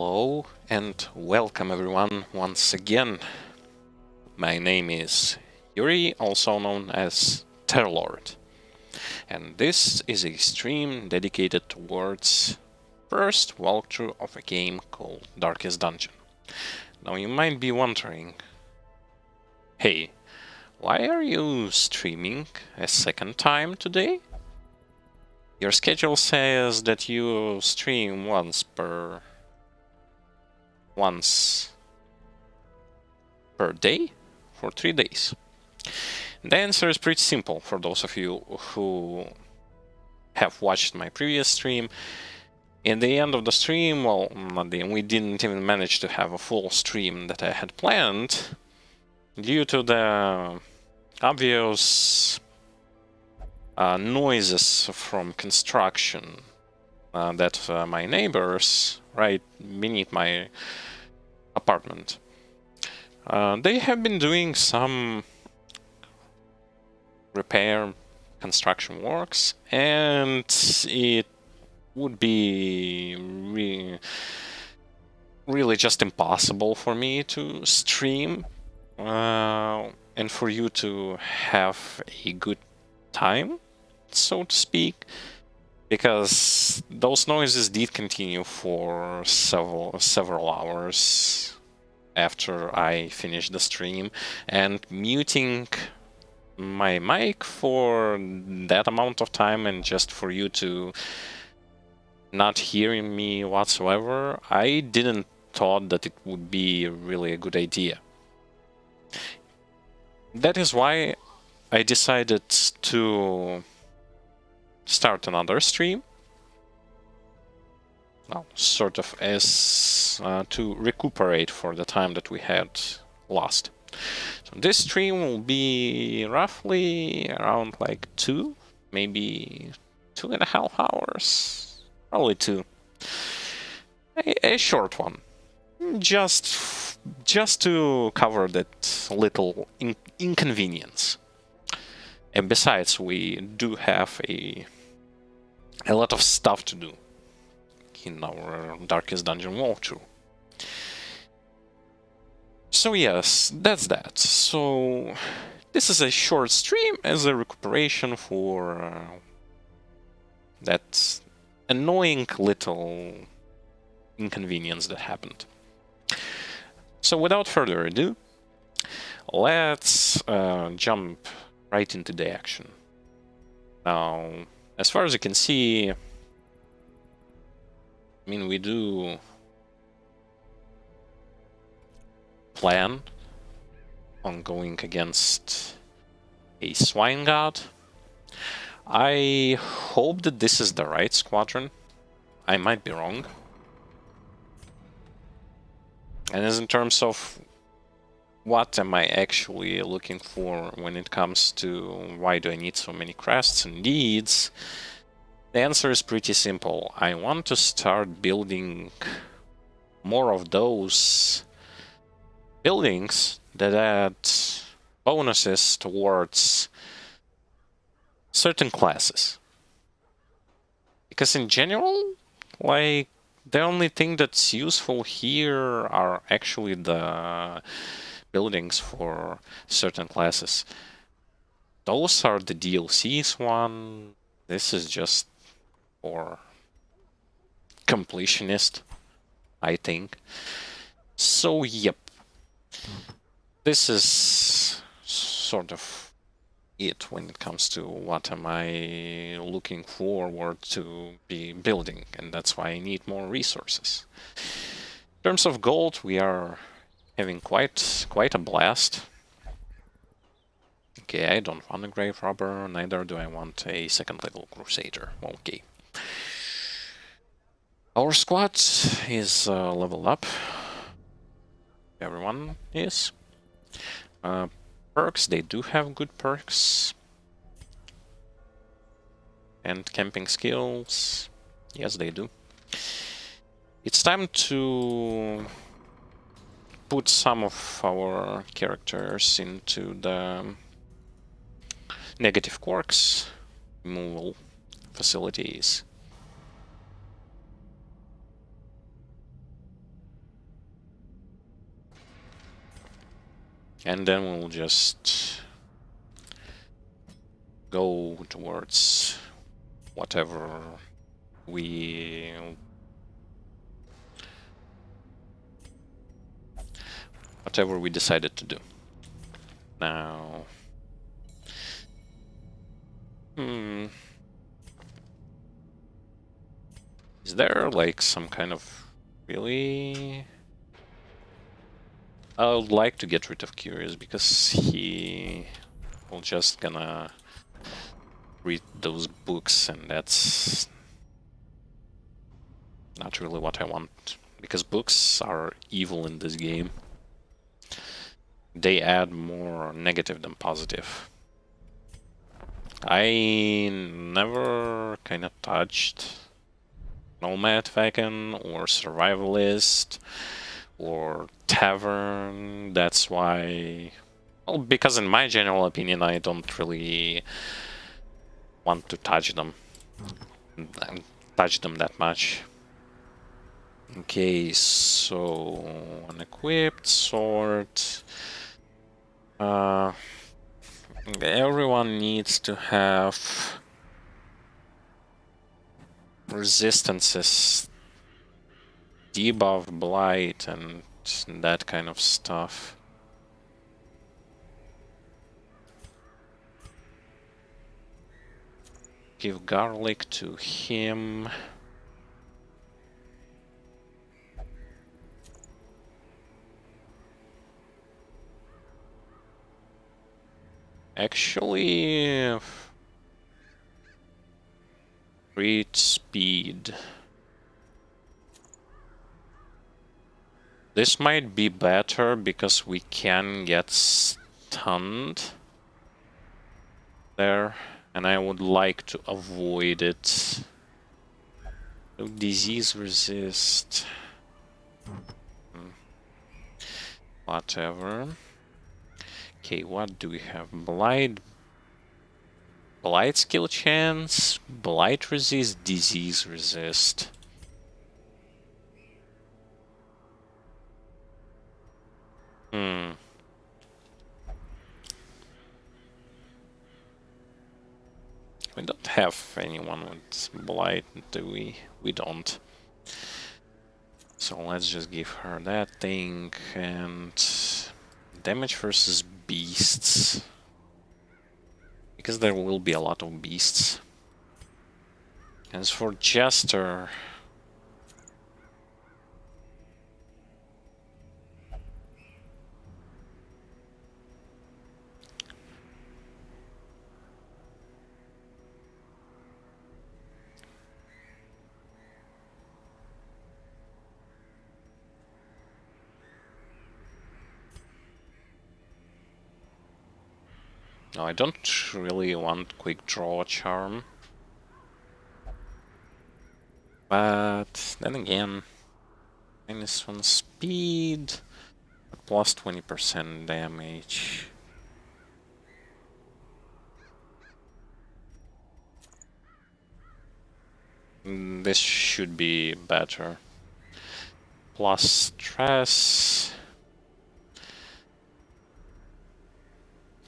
Hello and welcome everyone once again. My name is Yuri, also known as Terrorlord, and this is a stream dedicated towards first walkthrough of a game called Darkest Dungeon. Now you might be wondering, hey, why are you streaming a second time today? Your schedule says that you stream once per day for 3 days. The answer is pretty simple for those of you who have watched my previous stream. In the end of the stream, well, not the end, we didn't even manage to have a full stream that I had planned due to the obvious noises from construction that my neighbors right beneath my apartment. They have been doing some repair construction works, and it would be really just impossible for me to stream and for you to have a good time, so to speak, because those noises did continue for several hours after I finished the stream, and muting my mic for that amount of time and just for you to not hearing me whatsoever, I didn't thought that it would be really a good idea. That is why I decided to start another stream. Well, sort of as to recuperate for the time that we had lost. So this stream will be roughly around like 2, maybe 2.5 hours, probably 2. A short one, just to cover that little inconvenience. And besides, we do have a lot of stuff to do in our Darkest Dungeon walkthrough. So yes, that's that. So this is a short stream as a recuperation for that annoying little inconvenience that happened. So without further ado, let's jump right into the action. Now, as far as you can see, I mean, we do plan on going against a swine god. I hope that this is the right squadron. I might be wrong. And as in terms of what am I actually looking for when it comes to why do I need so many crests and deeds, the answer is pretty simple. I want to start building more of those buildings that add bonuses towards certain classes. Because in general, like, the only thing that's useful here are actually the buildings for certain classes. Those are the DLCs one. This is just for completionist, I think. So yep. This is sort of it when it comes to what am I looking forward to be building, and that's why I need more resources. In terms of gold, we are having quite a blast. Okay, I don't want a grave robber, neither do I want a second level crusader. Okay. Our squad is leveled up. Everyone is. Perks, they do have good perks. And camping skills, yes, they do. It's time to put some of our characters into the negative quirks removal facilities. And then we'll just go towards whatever we decided to do. Now, is there like some kind of really? I would like to get rid of Curious because he will just gonna read those books, and that's not really what I want. Because books are evil in this game. They add more negative than positive. I never kind of touched Nomad Wagon or Survivalist or Tavern. That's why... Well, because in my general opinion, I don't really want to touch them that much. Okay, so unequipped sword. Everyone needs to have resistances, debuff, blight, and that kind of stuff. Give garlic to him. Actually, read speed. This might be better because we can get stunned there, and I would like to avoid it. So disease resist. Whatever. Okay, what do we have? Blight. Blight skill chance. Blight resist. Disease resist. We don't have anyone with Blight, do we? We don't. So let's just give her that thing, and damage versus beasts. Because there will be a lot of beasts. As for Jester... No, I don't really want quick draw charm. But then again, -1 speed, plus 20% damage. This should be better. Plus stress.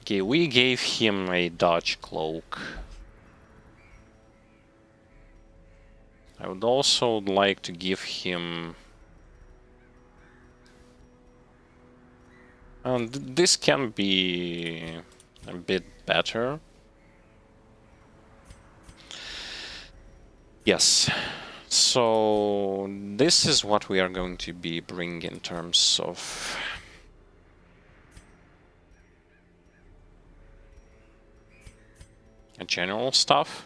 Okay, we gave him a dodge cloak. I would also like to give him... this can be a bit better. Yes. So this is what we are going to be bringing in terms of... general stuff.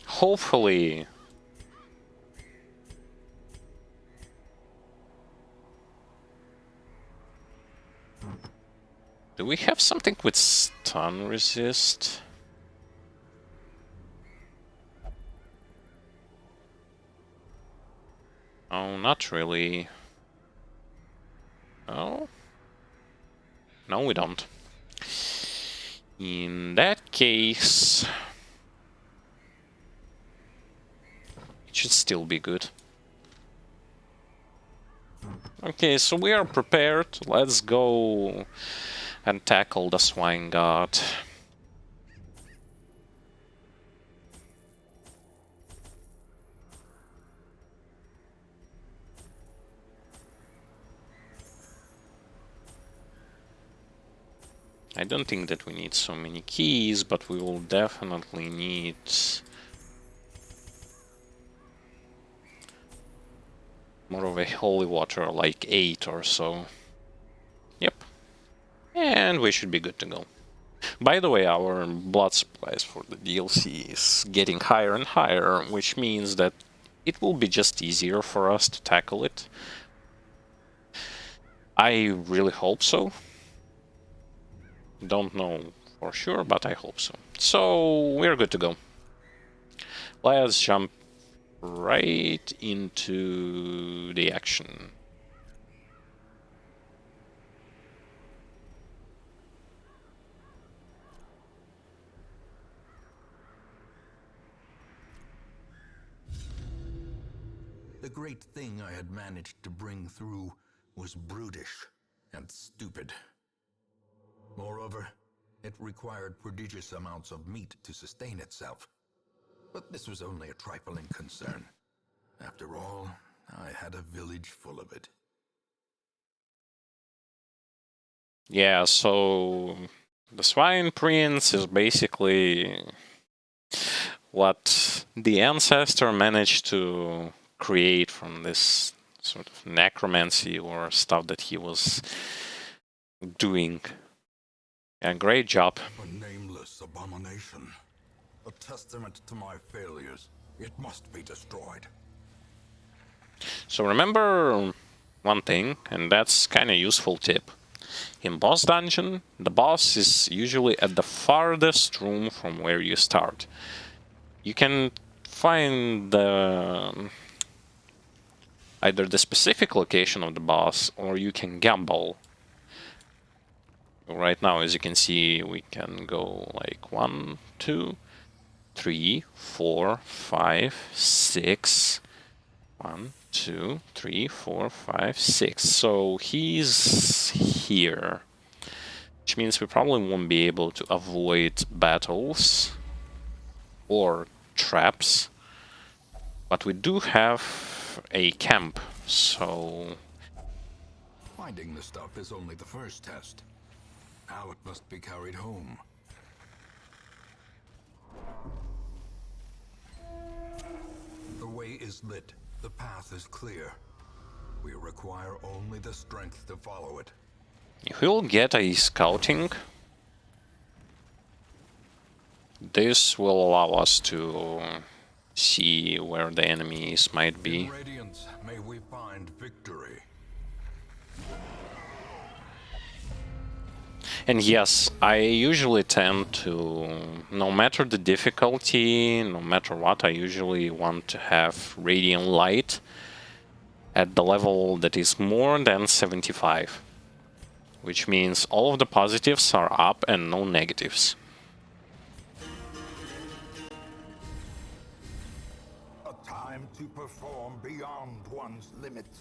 Hopefully. Do we have something with stun resist? Oh, not really. Oh? No, we don't. In that case... it should still be good. Okay, so we are prepared. Let's go and tackle the Swine God. I don't think that we need so many keys, but we will definitely need more of a holy water, like 8 or so. Yep. And we should be good to go. By the way, our blood supplies for the DLC is getting higher and higher, which means that it will be just easier for us to tackle it. I really hope so. Don't know for sure, but I hope so. So, we're good to go. Let's jump right into the action. The great thing I had managed to bring through was brutish and stupid. Moreover, it required prodigious amounts of meat to sustain itself. But this was only a trifling concern. After all, I had a village full of it. Yeah, so the Swine Prince is basically what the ancestor managed to create from this sort of necromancy or stuff that he was doing. A great job. A nameless abomination. A testament to my failures. It must be destroyed. So remember one thing, and that's kind of useful tip. In boss dungeon, the boss is usually at the farthest room from where you start. You can find either the specific location of the boss, or you can gamble. Right now, as you can see, we can go like 1, 2, 3, 4, 5, 6. 1, 2, 3, 4, 5, 6. So he's here, which means we probably won't be able to avoid battles or traps, but we do have a camp, so Finding the stuff is only the first test. Now it must be carried home. The way is lit. The path is clear. We require only the strength to follow it. if we'll get a scouting, this will allow us to see where the enemies might be. In Radiance, may we find victory. And yes, I usually tend to, no matter the difficulty, no matter what, I usually want to have Radiant Light at the level that is more than 75. Which means all of the positives are up and no negatives. A time to perform beyond one's limits.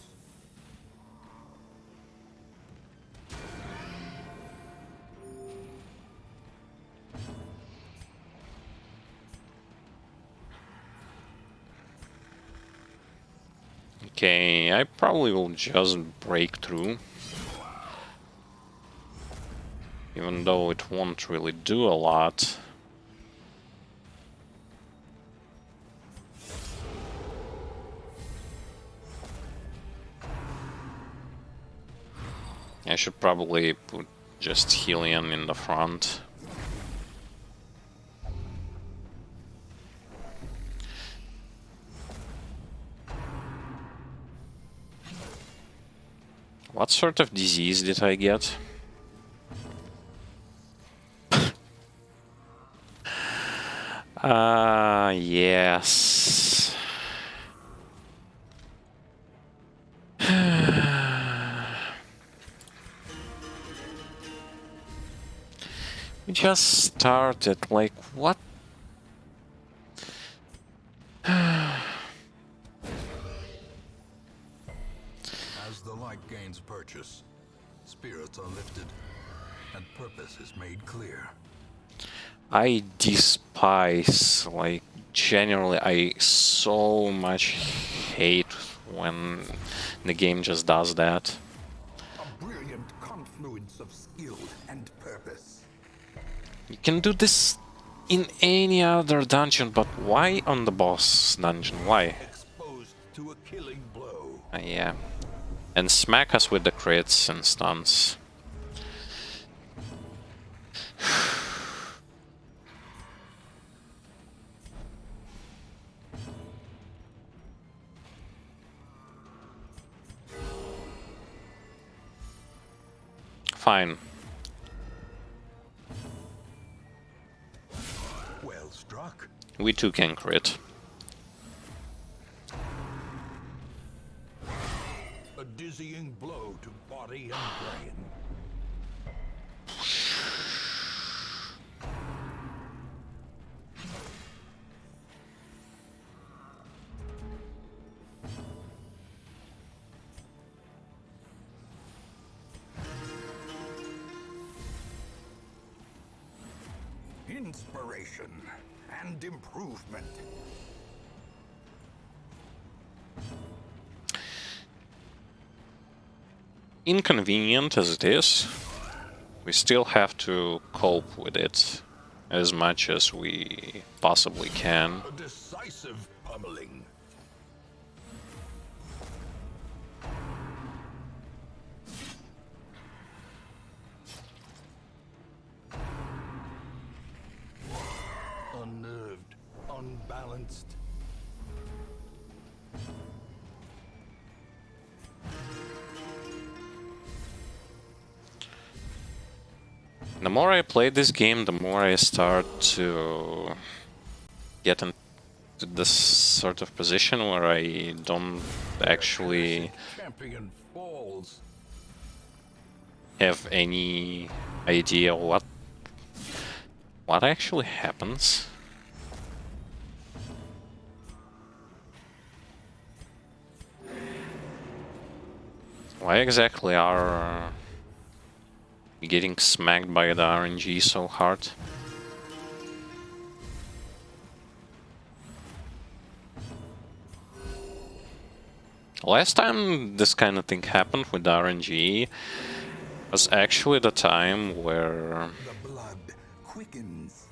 Okay, I probably will just break through. Even though it won't really do a lot. I should probably put just Helion in the front. What sort of disease did I get? Yes. We just started, like, what? the light gains purchase, spirits are lifted, and purpose is made clear. I despise, like, generally, I so much hate when the game just does that. A brilliant confluence of skill and purpose. You can do this in any other dungeon, but why on the boss dungeon? Why? Exposed to a killing blow. Yeah. And smack us with the crits and stuns. Fine. Well struck. We too can crit. A dizzying blow to body and brain. Inspiration and improvement. Inconvenient as it is, we still have to cope with it as much as we possibly can. A decisive pummeling. Unnerved, unbalanced. The more I play this game, the more I start to get into this sort of position where I don't actually Champion falls. have any idea what actually happens. Why exactly are we getting smacked by the RNG so hard? Last time this kind of thing happened with the RNG was actually the time where The blood quickens.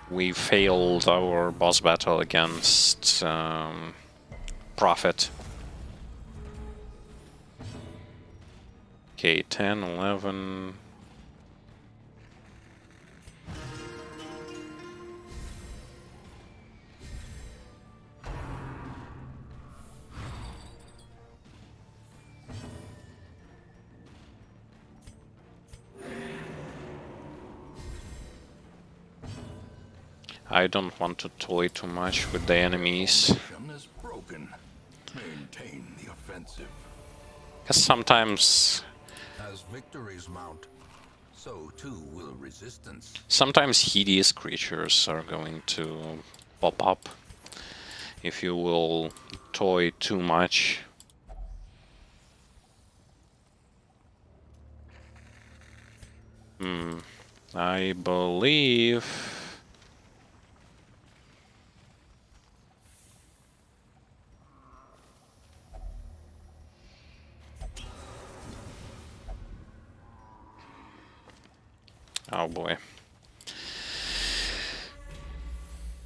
we failed our boss battle against Prophet. Okay, 10, 11... I don't want to toy too much with the enemies. Is broken. Maintain the offensive. Because sometimes As victories mount, so too will resistance. sometimes hideous creatures are going to pop up if you will toy too much. I believe... Oh boy.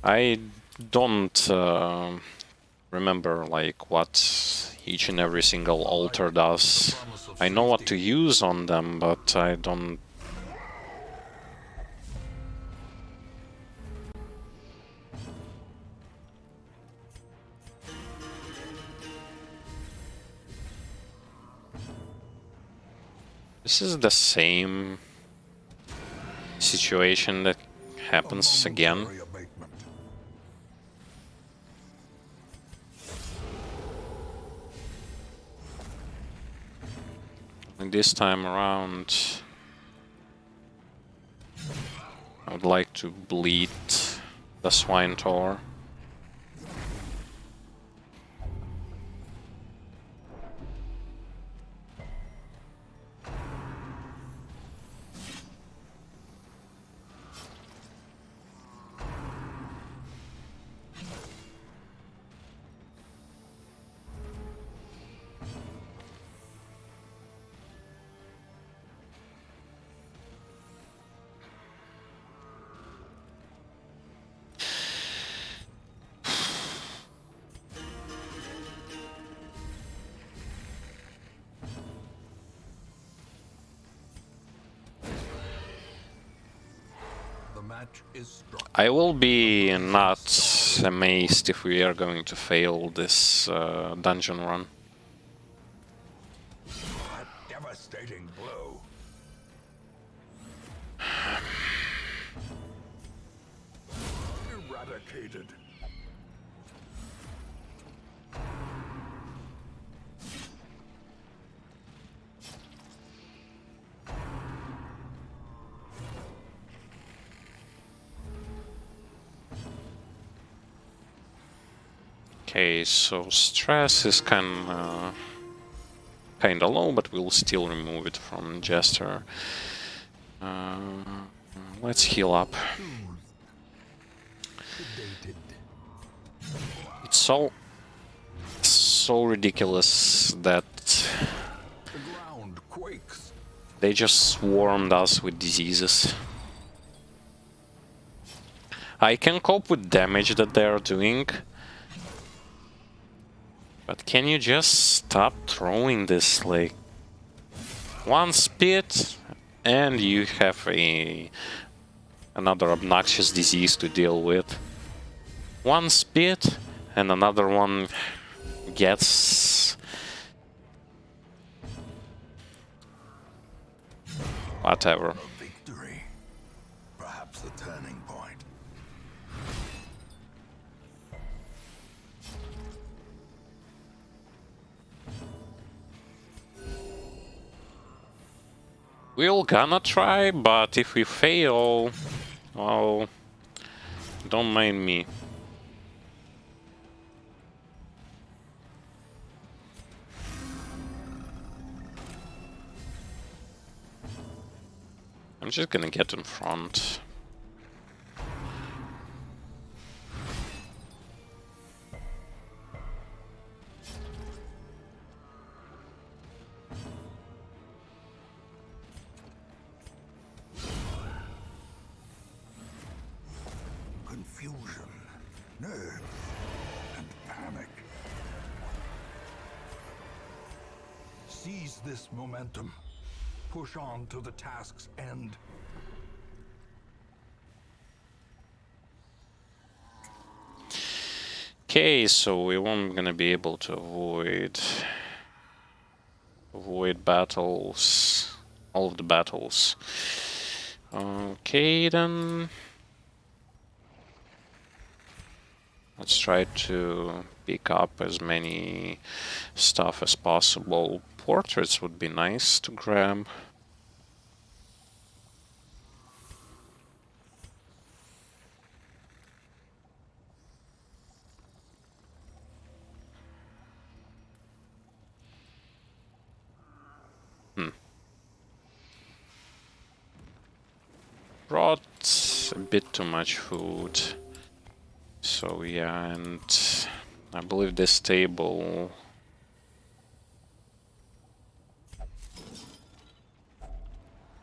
I don't remember like what each and every single altar does. I know what to use on them, but I don't... This is the same situation that happens again. Momentary abatement. And this time around, I would like to bleed the Swine Tor. match is struck. I will be not amazed if we are going to fail this dungeon run. A devastating blow. Eradicated. Okay, so stress is kinda low, but we'll still remove it from Jester. Let's heal up. Sedated. It's so ridiculous that The ground quakes. they just swarmed us with diseases. I can cope with damage that they are doing, but can you just stop throwing this, like, one spit and you have another obnoxious disease to deal with. One spit and another one gets whatever. A victory. Perhaps a turning point. We're gonna try, but if we fail, well, don't mind me. I'm just gonna get in front. Confusion, nerves, and panic. Seize this momentum. Push on to the task's end. Okay, so we won't gonna be able to avoid battles, all of the battles. Okay, then let's try to pick up as many stuff as possible. Portraits would be nice to grab. Brought a bit too much food. So yeah, and I believe this table...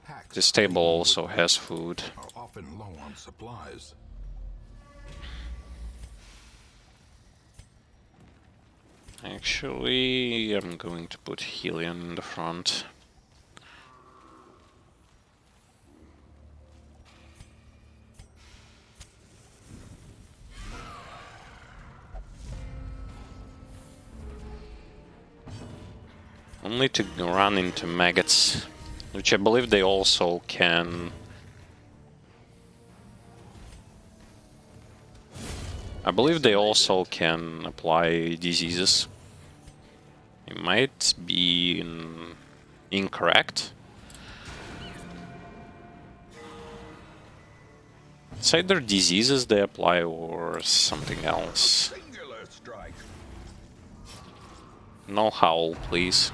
Packs This table also has food. are often low on supplies. Actually, I'm going to put Helion in the front. Only to run into maggots, which I believe they also can... I believe they also can apply diseases. It might be incorrect. It's either diseases they apply or something else. Singular strike. No howl, please.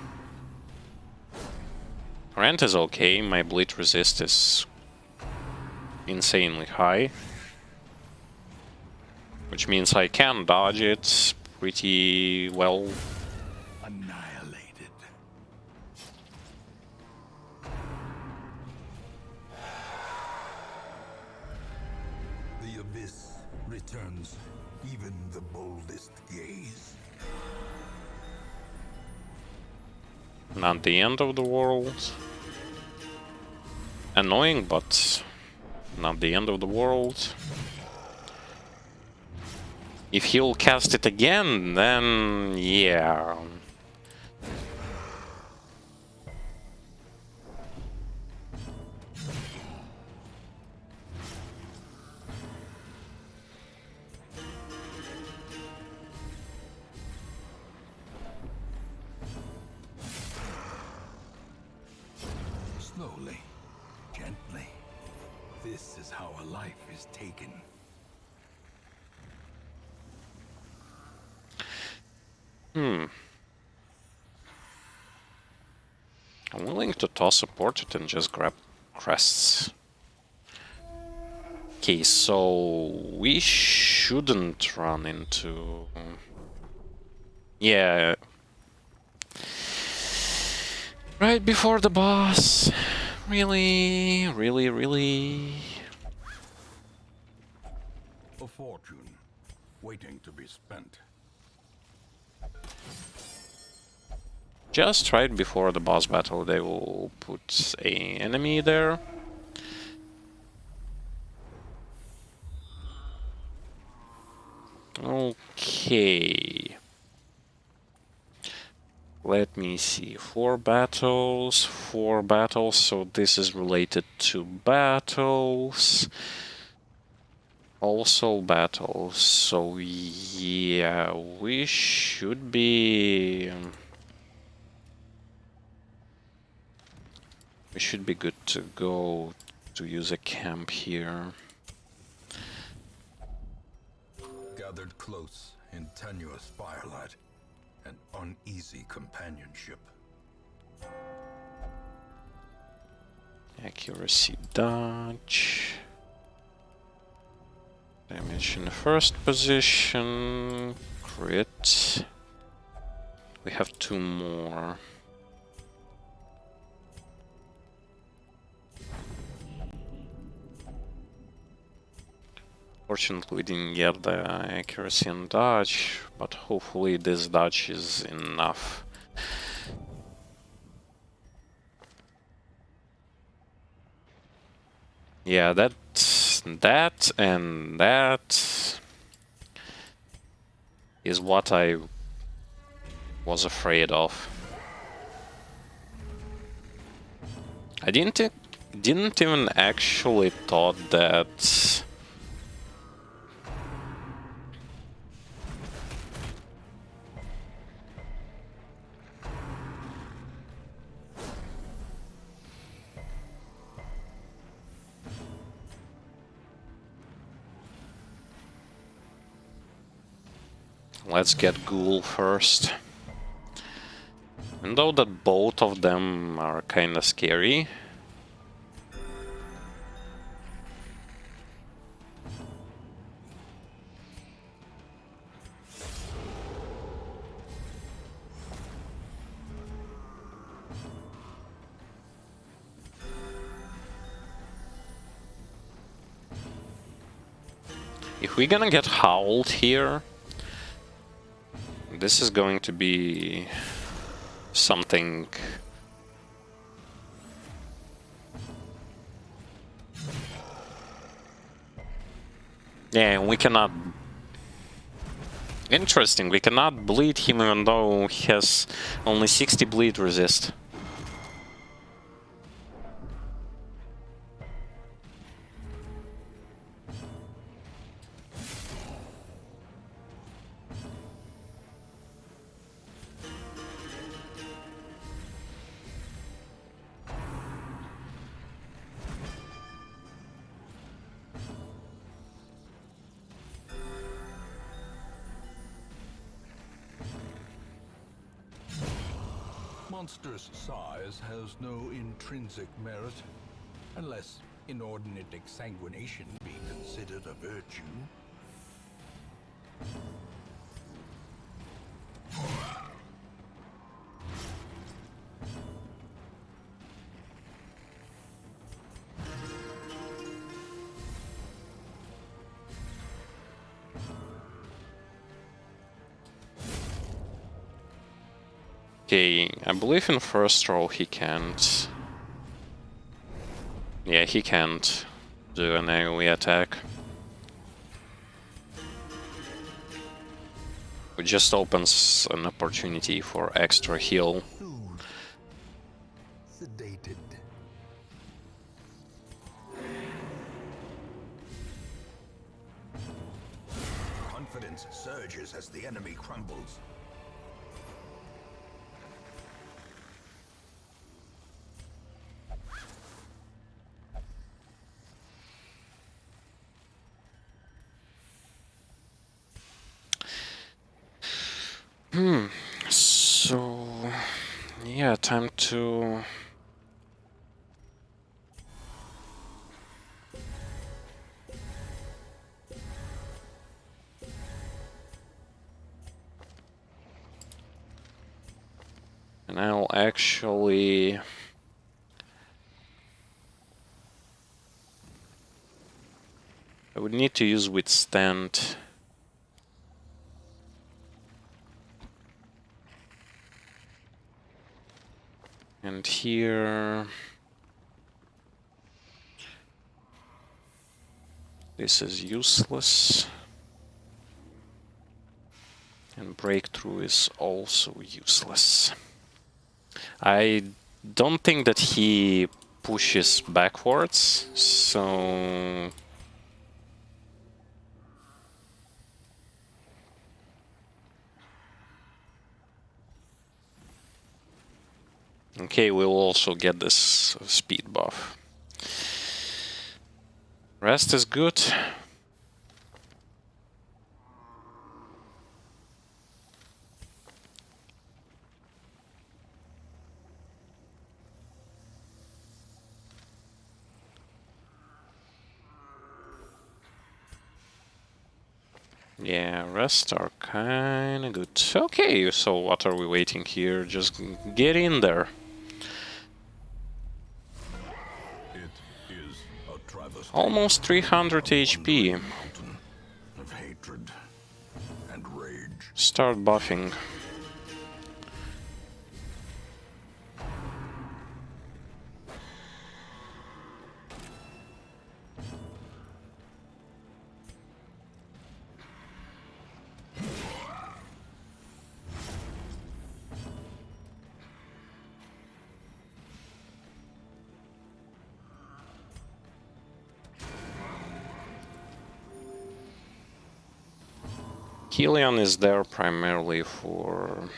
Rent is okay, my bleed resist is insanely high. Which means I can dodge it pretty well. Annihilated. The abyss returns even the boldest gaze. Not the end of the world. Annoying, but not the end of the world. If he'll cast it again, then yeah. Slowly, gently. This is how a life is taken. I'm willing to toss a portrait and just grab crests. Okay, so we shouldn't run into... Yeah. Right before the boss. Really? Really, really? A fortune waiting to be spent. Just right before the boss battle, they will put an enemy there. Okay. Let me see. 4 battles, so this is related to battles. Also battles, so yeah, we should be... we should be good to go to use a camp here. Gathered close in tenuous firelight, an uneasy companionship. Accuracy dodge. Damage in the first position. Crit. We have 2 more. Fortunately, we didn't get the accuracy and dodge, but hopefully this dodge is enough. Yeah, that and that is what I was afraid of. I didn't even actually thought that. Let's get Ghoul first. And though that both of them are kinda scary. If we're gonna get howled here, this is going to be something. Yeah, we cannot. Interesting, we cannot bleed him even though he has only 60 bleed resist. Monstrous size has no intrinsic merit, unless inordinate exsanguination be considered a virtue. Okay, I believe in first roll he can't. Yeah, he can't do an AoE attack. It just opens an opportunity for extra heal. Soothed. Sedated. Confidence surges as the enemy crumbles. So, yeah, time to... And I'll actually... I would need to use Withstand. And here... This is useless. And Breakthrough is also useless. I don't think that he pushes backwards, so... Okay, we'll also get this speed buff. Rest is good. Yeah, rest are kinda good. Okay, so what are we waiting here? Just get in there. It is a travesty. Almost 300 HP. Mountain of hatred and rage. Start buffing. Helion is there primarily for...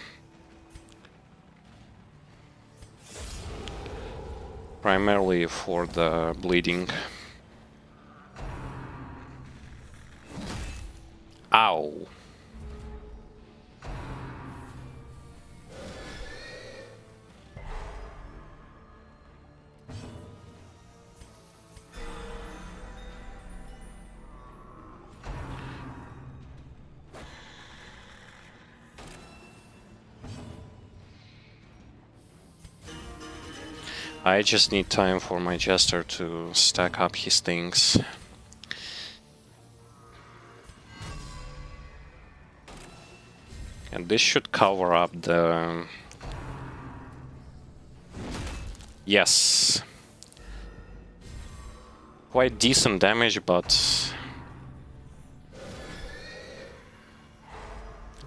the bleeding. Ow. I just need time for my Jester to stack up his things. And this should cover up the... Yes. Quite decent damage, but...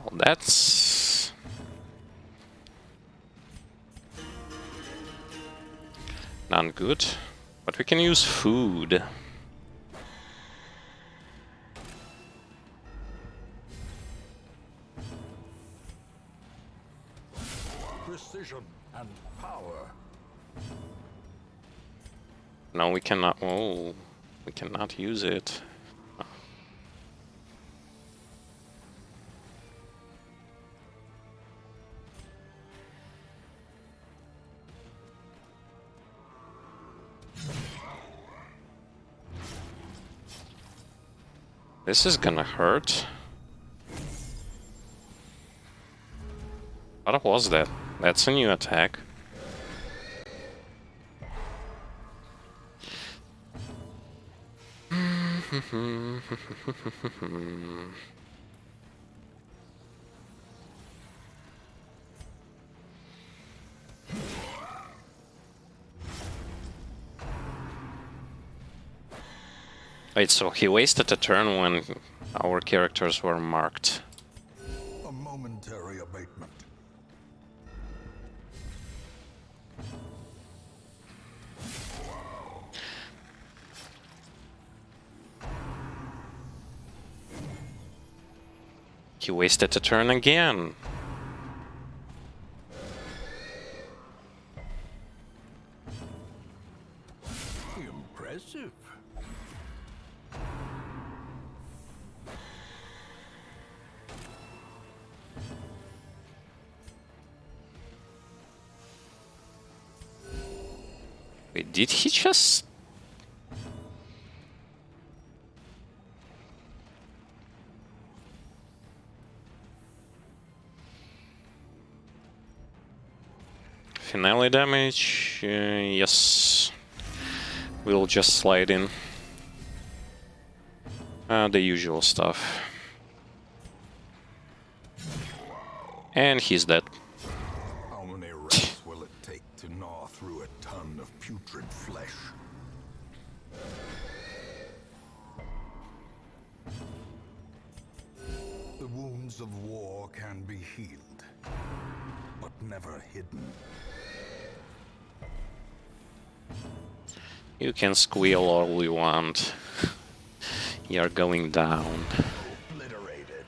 Well, that's... not good. But we can use food. Precision and power. No, we cannot. Oh, we cannot use it. This is gonna hurt. What was that? That's a new attack. Wait, so he wasted a turn when our characters were marked. A momentary abatement. He wasted a turn again. Impressive. Wait, did he just... Finale damage? Yes. We'll just slide in. The usual stuff. And he's dead. How many rats will it take to gnaw through a ton of putrid flesh? The wounds of war can be healed, but never hidden. You can squeal all you want. You're going down. Obliterated.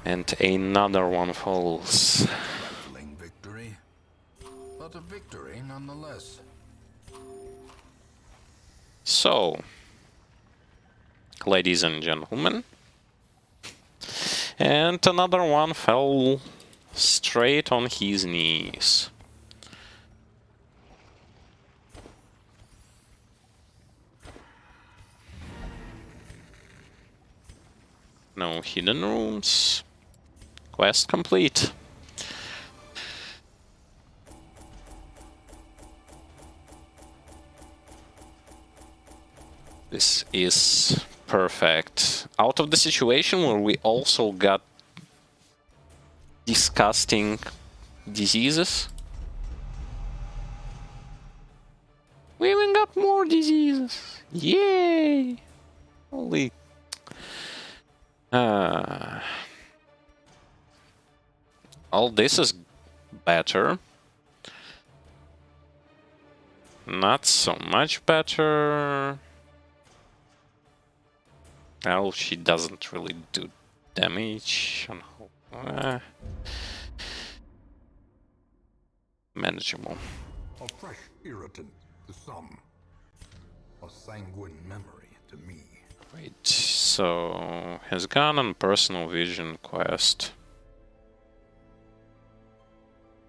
And another one falls. Baffling victory, but a victory nonetheless. So, ladies and gentlemen, and another one fell straight on his knees. No hidden rooms. Quest complete. This is perfect. Out of the situation where we also got disgusting diseases. We even got more diseases. Yay! Holy. All this is better. Not so much better. Well, she doesn't really do damage. Manageable. A fresh irritant to some. A sanguine memory to me. Wait, so has gone on personal vision quest.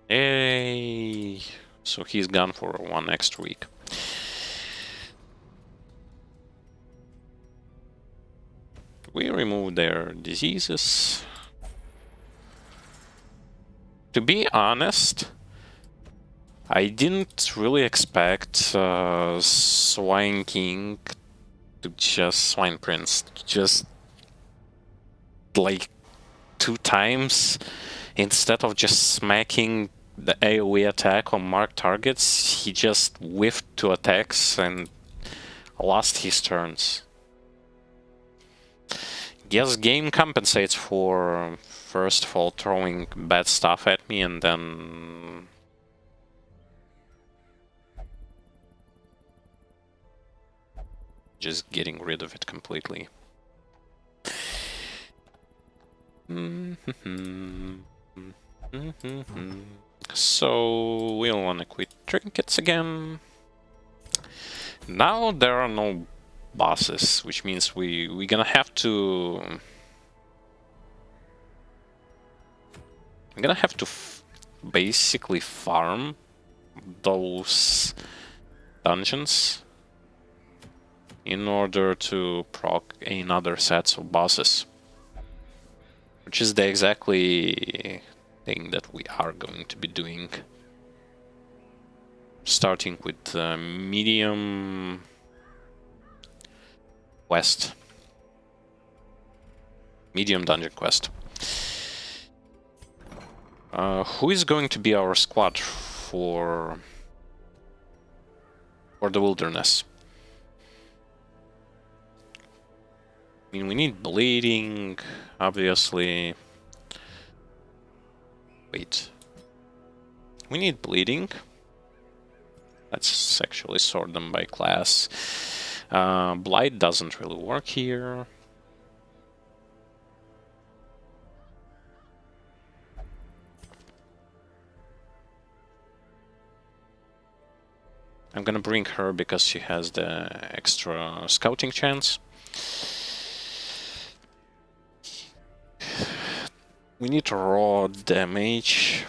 Yay! So he's gone for 1 extra week. We remove their diseases. To be honest, I didn't really expect Swine King to just Swine Prince to just like 2 times instead of just smacking the AoE attack on marked targets, he just whiffed 2 attacks and lost his turns. Guess game compensates for first of all throwing bad stuff at me and then just getting rid of it completely. So we'll wanna quit trinkets again. Now there are no bosses, which means we're gonna have to... I'm gonna have to basically farm those dungeons in order to proc another sets of bosses. Which is the exactly thing that we are going to be doing. Starting with medium quest. Medium dungeon quest. Who is going to be our squad for the wilderness? I mean, we need bleeding, obviously. Wait. We need bleeding. Let's actually sort them by class. Blight doesn't really work here. I'm gonna bring her because she has the extra scouting chance. We need raw damage.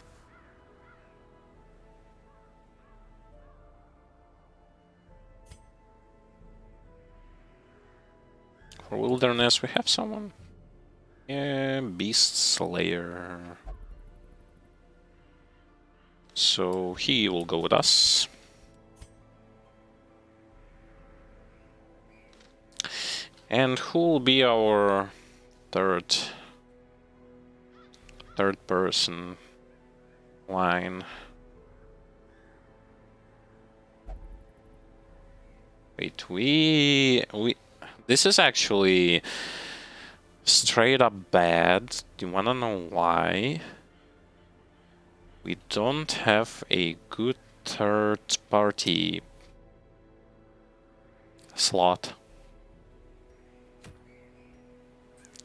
For wilderness, we have someone. Yeah, Beast Slayer. So he will go with us. And who will be our third person line? Wait, this is actually straight up bad. Do you wanna know why? We don't have a good third party slot.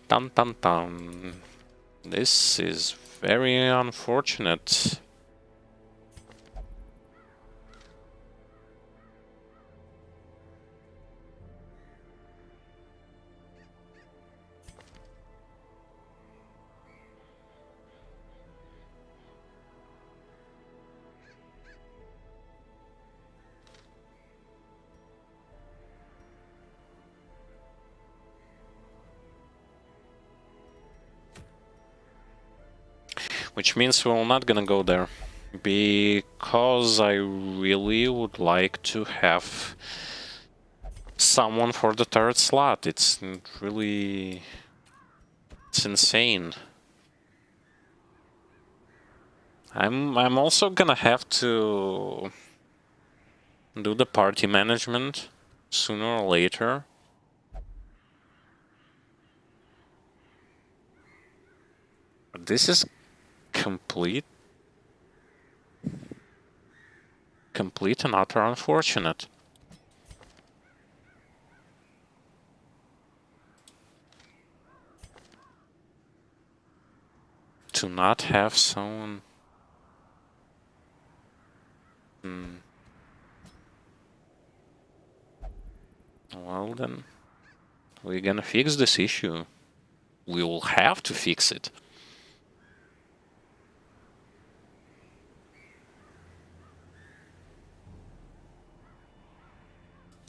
Dun dun dun. This is very unfortunate. Which means we're not gonna go there. Because I really would like to have someone for the third slot. It's really... It's insane. I'm also gonna have to do the party management sooner or later. But this is complete and utter unfortunate. To not have someone... Well then, we're gonna fix this issue. We will have to fix it.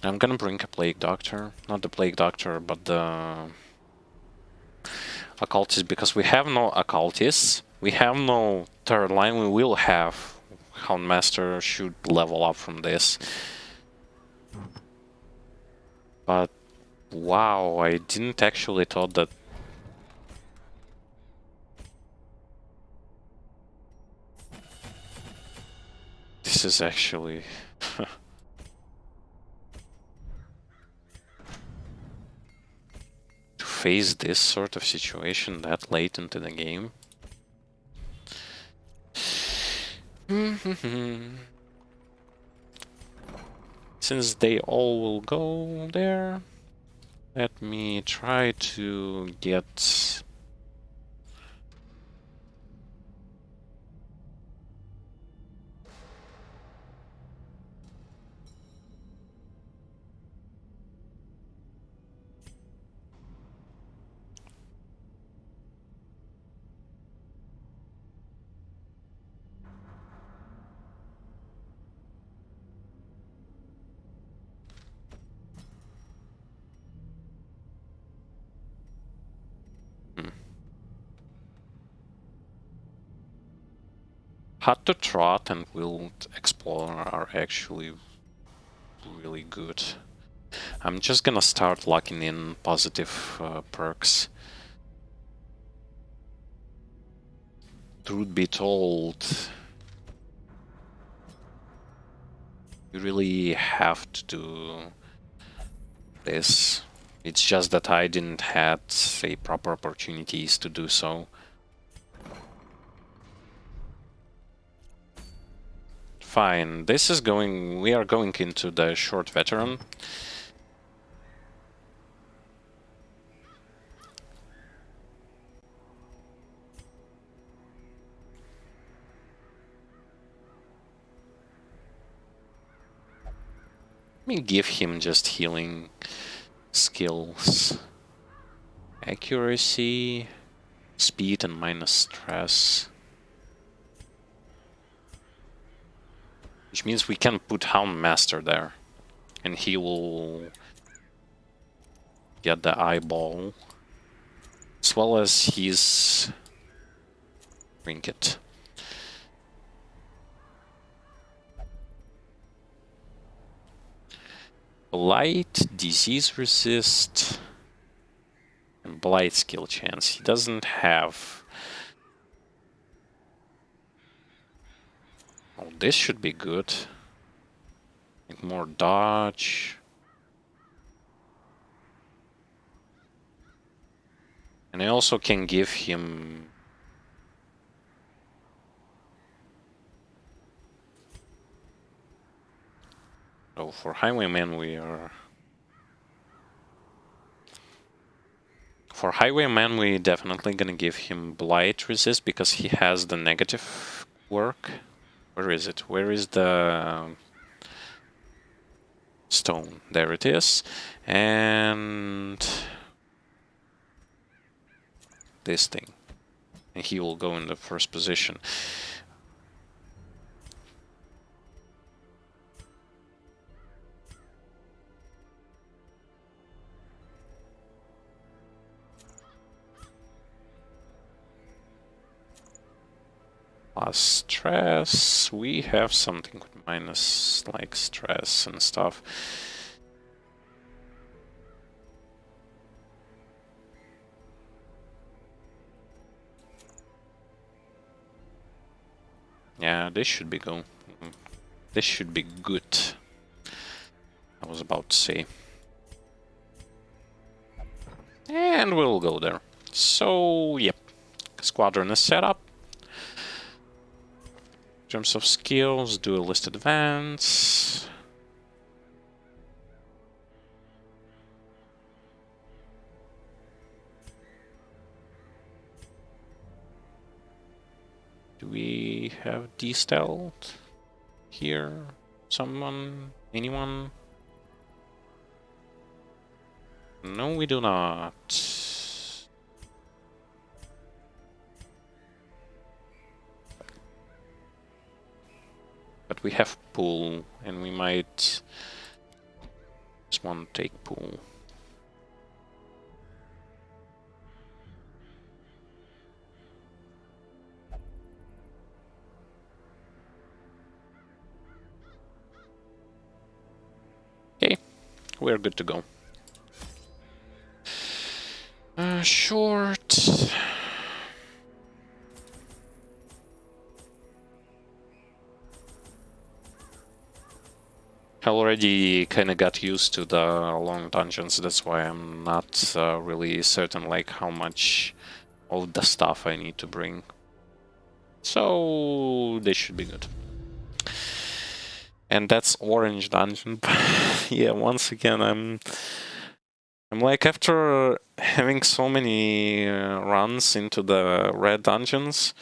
I'm gonna bring a Plague Doctor. Not the Plague Doctor, but the Occultist, because we have no Occultists. We have no third line. We will have Houndmaster should level up from this. But wow, I didn't actually thought that. This is actually... to face this sort of situation that late into the game. Since they all will go there, let me try to get... Hut to Trot and Wild Explorer are actually really good. I'm just gonna start locking in positive perks. Truth be told, you really have to do this It's just that I didn't had a proper opportunities to do so. Fine, this is going... we are going into the short veteran. Let me give him just healing skills. Accuracy, speed, and minus stress. Which means we can put Houndmaster there. And he will get the eyeball. As well as his trinket. Blight, disease resist, and blight skill chance. He doesn't have... oh, this should be good. Like more dodge. And I also can give him... oh, for Highwayman we are... for Highwayman we definitely gonna give him Blight resist because he has the negative work. Where is it? Where is the stone? There it is. And this thing. And he will go in the first position. Plus stress, we have something with minus like stress and stuff. Yeah, this should be go. This should be good. I was about to say. And we'll go there. So, yep. Squadron is set up. In terms of skills, duelist advance. Do we have de-stealth here? Someone? Anyone? No, we do not. But we have pool, and we might just want to take pool. Okay, we're good to go. Short. I already kind of got used to the long dungeons, that's why I'm not really certain like how much of the stuff I need to bring. So this should be good. And that's orange dungeon. Yeah, once again I'm like, after having so many runs into the red dungeons,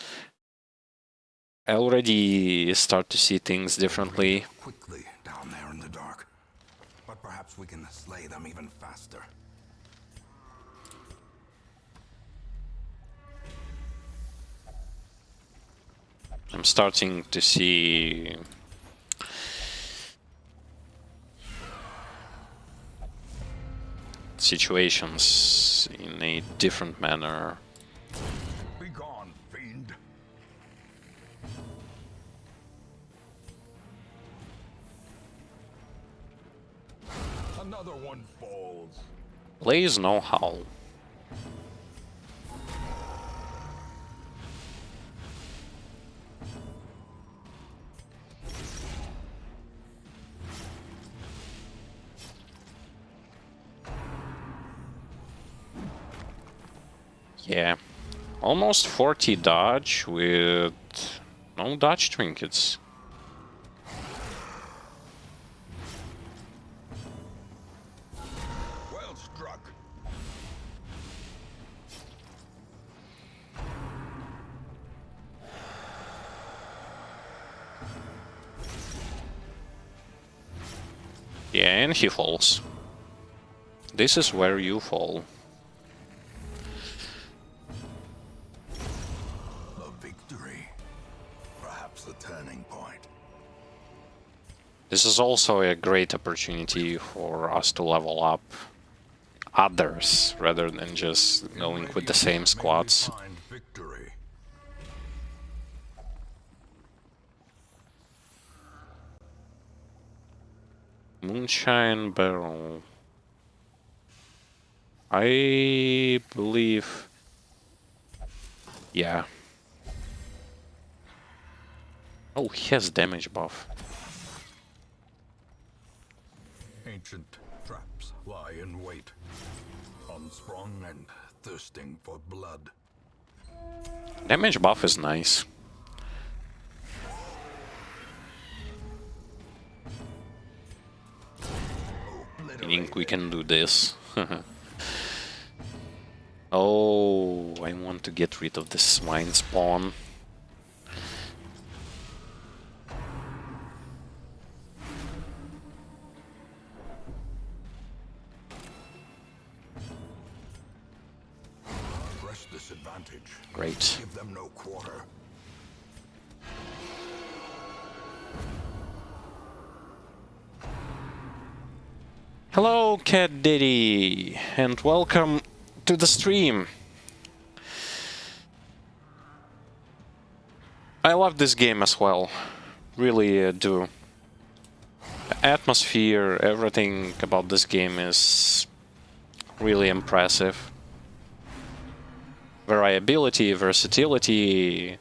I already start to see things differently. Quickly down there in the dark, but perhaps we can slay them even faster. I'm starting to see situations in a different manner. Be gone, fiend. Another one falls. Blaze no howl. Yeah. Almost 40 dodge with no dodge trinkets. Well struck. Yeah, and he falls. This is where you fall. A victory. Perhaps a turning point. This is also a great opportunity for us to level up others rather than just going with the same squads. May we find victory. Moonshine Barrel. I believe... Yeah. Oh, he has damage buff. Ancient traps lie in wait, unsprung and thirsting for blood. Damage buff is nice. Meaning we can do this. Oh, I want to get rid of this swine spawn. Press this advantage. Great. Give them no quarter. Hello, Cat Diddy, and welcome to the stream. I love this game as well, really do. The atmosphere, everything about this game is really impressive. Variability, versatility,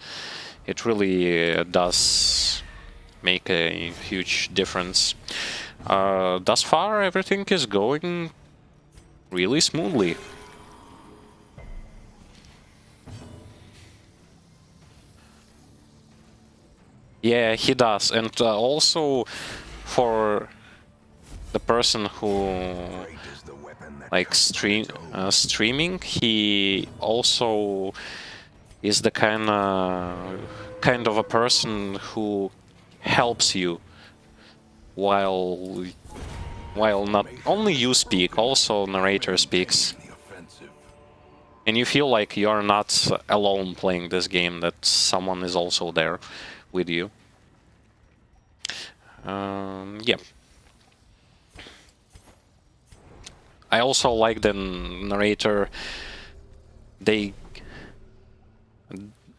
it really does make a huge difference. Thus far, everything is going really smoothly. Yeah, he does, and also for the person who Great is the weapon that like cuts through its own. streaming, he also is the kind of a person who helps you while not only you speak, also narrator speaks, The offensive. and you feel like you're not alone playing this game, that someone is also there with you. Yeah. I also like the narrator. They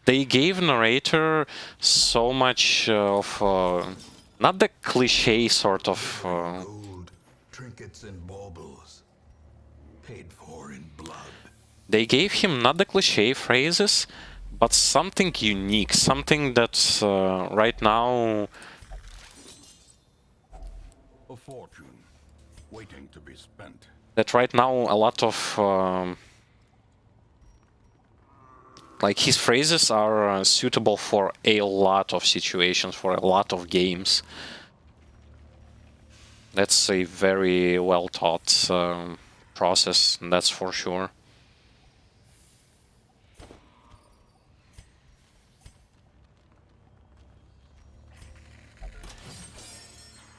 gave narrator so much of not the cliche sort of Gold, trinkets and baubles. Paid for in blood. they gave him not the cliche phrases, but something unique, something that's right now A fortune waiting to be spent. a lot of like his phrases are suitable for a lot of situations, for a lot of games. That's a very well taught process, that's for sure.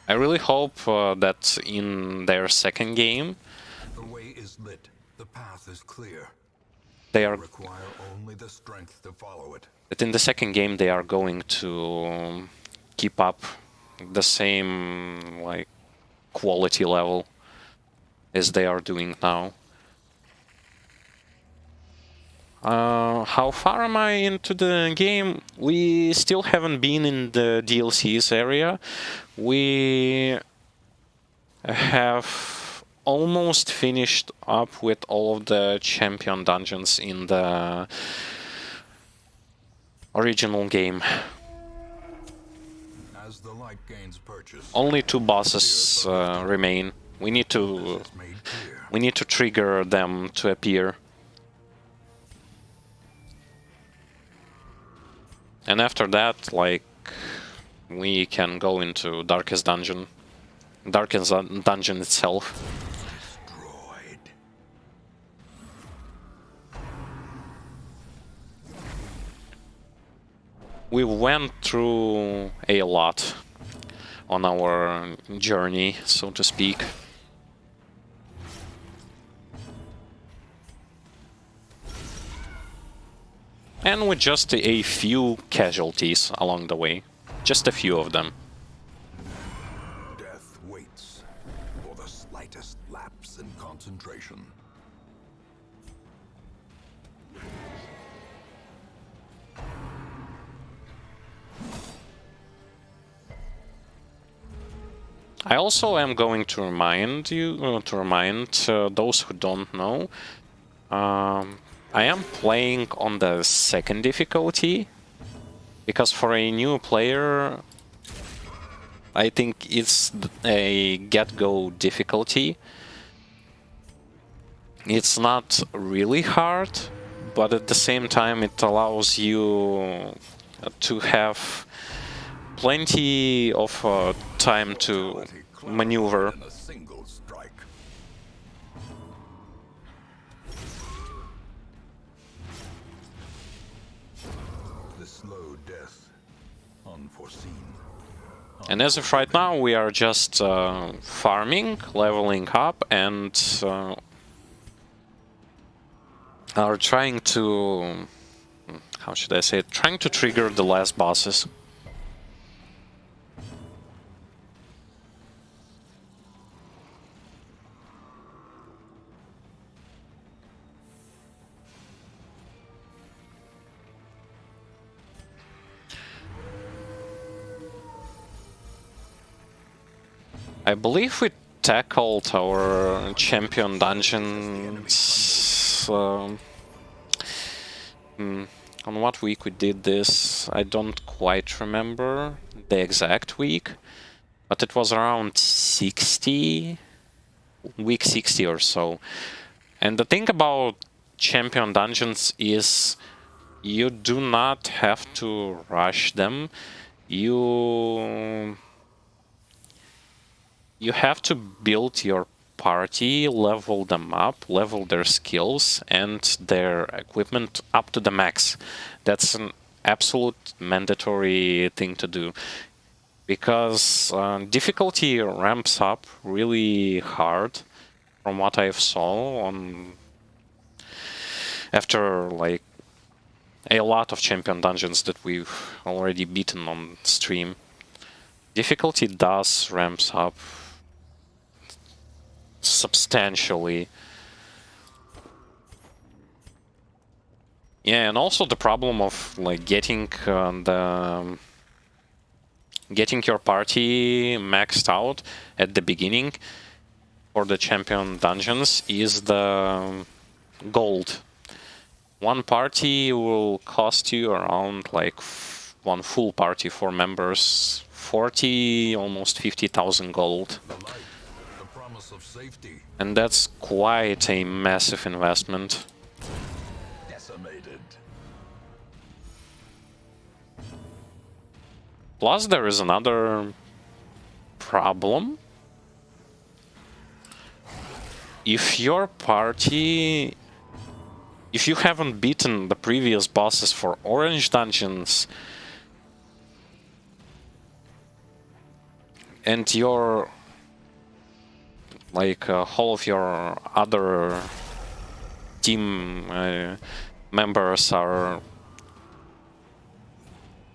I really hope that in their second game, The way is lit. The path is clear. they are Require only the strength to follow it. that in the second game they are going to keep up the same like quality level as they are doing now. How far am I into the game? We still haven't been in the DLCs area. We have almost finished up with all of the champion dungeons in the original game. As the light gains purchase, Only 2 bosses remain. We need to is made clear. trigger them to appear. And after that, like, we can go into Darkest Dungeon. Darkest Dungeon itself. Destroyed. We went through a lot on our journey, so to speak. And with just a few casualties along the way. Just a few of them. Death waits for the slightest lapse in concentration. I also am going to remind you, those who don't know, I am playing on the second difficulty, because for a new player, I think it's a get-go difficulty. It's not really hard, but at the same time it allows you to have plenty of time to maneuver. In a single strike. The slow death, unforeseen. And as of right now, we are just farming, leveling up, and are trying to... how should I say it? Trying to trigger the last bosses. I believe we tackled our champion dungeons. On what week we did this, I don't quite remember the exact week, but it was around 60, week 60 or so. And the thing about champion dungeons is you do not have to rush them. You have to build your party, level them up, level their skills and their equipment up to the max. That's an absolute mandatory thing to do, because difficulty ramps up really hard from what I've saw on after like a lot of champion dungeons that we've already beaten on stream. Difficulty does ramps up substantially. Yeah, and also the problem of like getting your party maxed out at the beginning for the champion dungeons is the gold. One party will cost you around like one full party for members 40, almost 50,000 gold. The light, the promise of safety, And that's quite a massive investment. decimated. Plus there is another problem. If your party... if you haven't beaten the previous bosses for orange dungeons, and your like all of your other team members are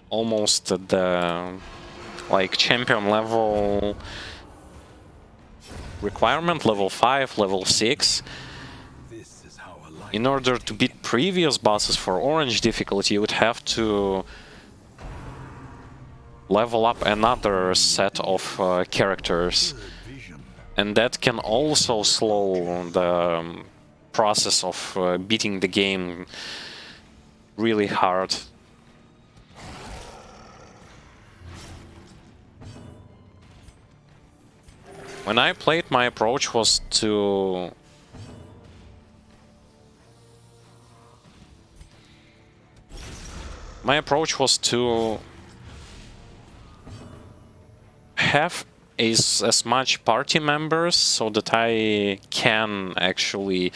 almost at the like champion level requirement, level 5, level 6. This is how a light In order to beat previous bosses for orange difficulty, you would have to level up another set of characters. vision. And that can also slow the process of beating the game really hard. When I played, my approach was to My approach was to have as much party members so that I can actually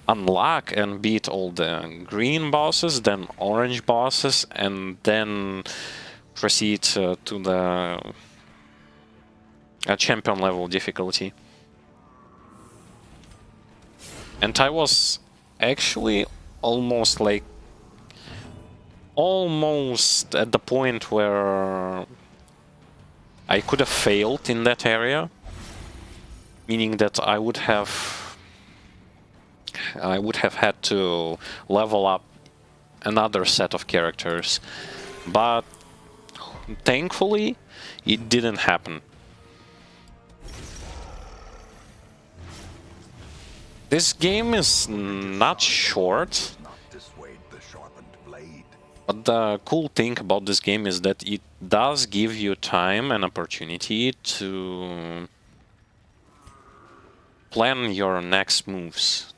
unlock and beat all the green bosses, then orange bosses, and then proceed to the champion level difficulty. And I was actually almost at the point where I could have failed in that area, meaning that I would have had to level up another set of characters, but thankfully it didn't happen. This game is not short, but the cool thing about this game is that it does give you time and opportunity to plan your next moves,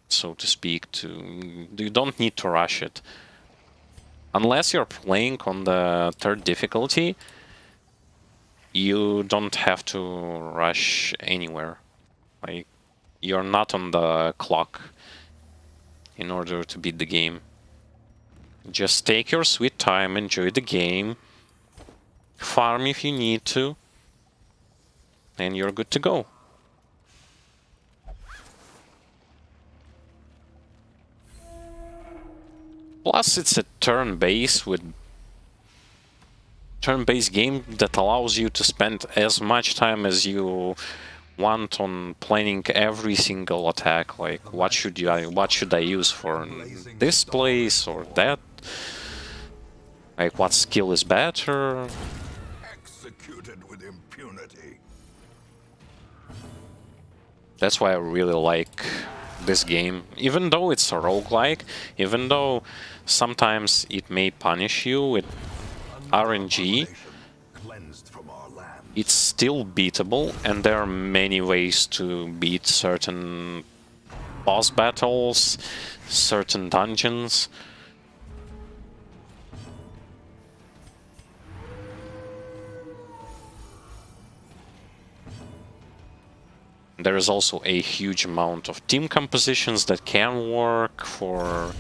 so to speak. You don't need to rush it. Unless you're playing on the third difficulty, you don't have to rush anywhere. Like, you're not on the clock in order to beat the game. Just take your sweet time, enjoy the game, farm if you need to, and you're good to go. Plus, it's a turn-based game that allows you to spend as much time as you want on planning every single attack. Like, what should I use for this place or that? Like, what skill is better? Executed with impunity. That's why I really like this game. Even though it's a roguelike, even though sometimes it may punish you with RNG, it's still beatable, and there are many ways to beat certain boss battles, certain dungeons. There is also a huge amount of team compositions that can work for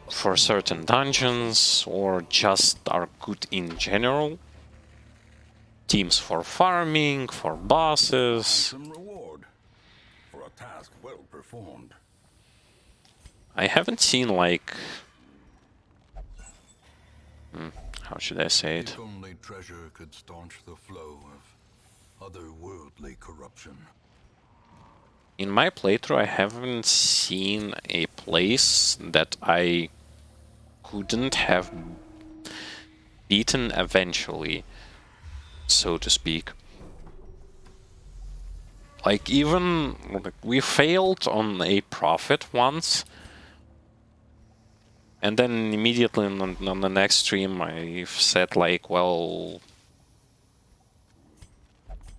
certain dungeons, or just are good in general. Teams for farming, for bosses. Some reward for a task well performed. I haven't seen, like... how should I say it? If only treasure could staunch the flow of otherworldly corruption. In my playthrough, I haven't seen a place that I couldn't have beaten eventually, so to speak. Like, even we failed on a prophet once, and then immediately on the next stream I said, like, well,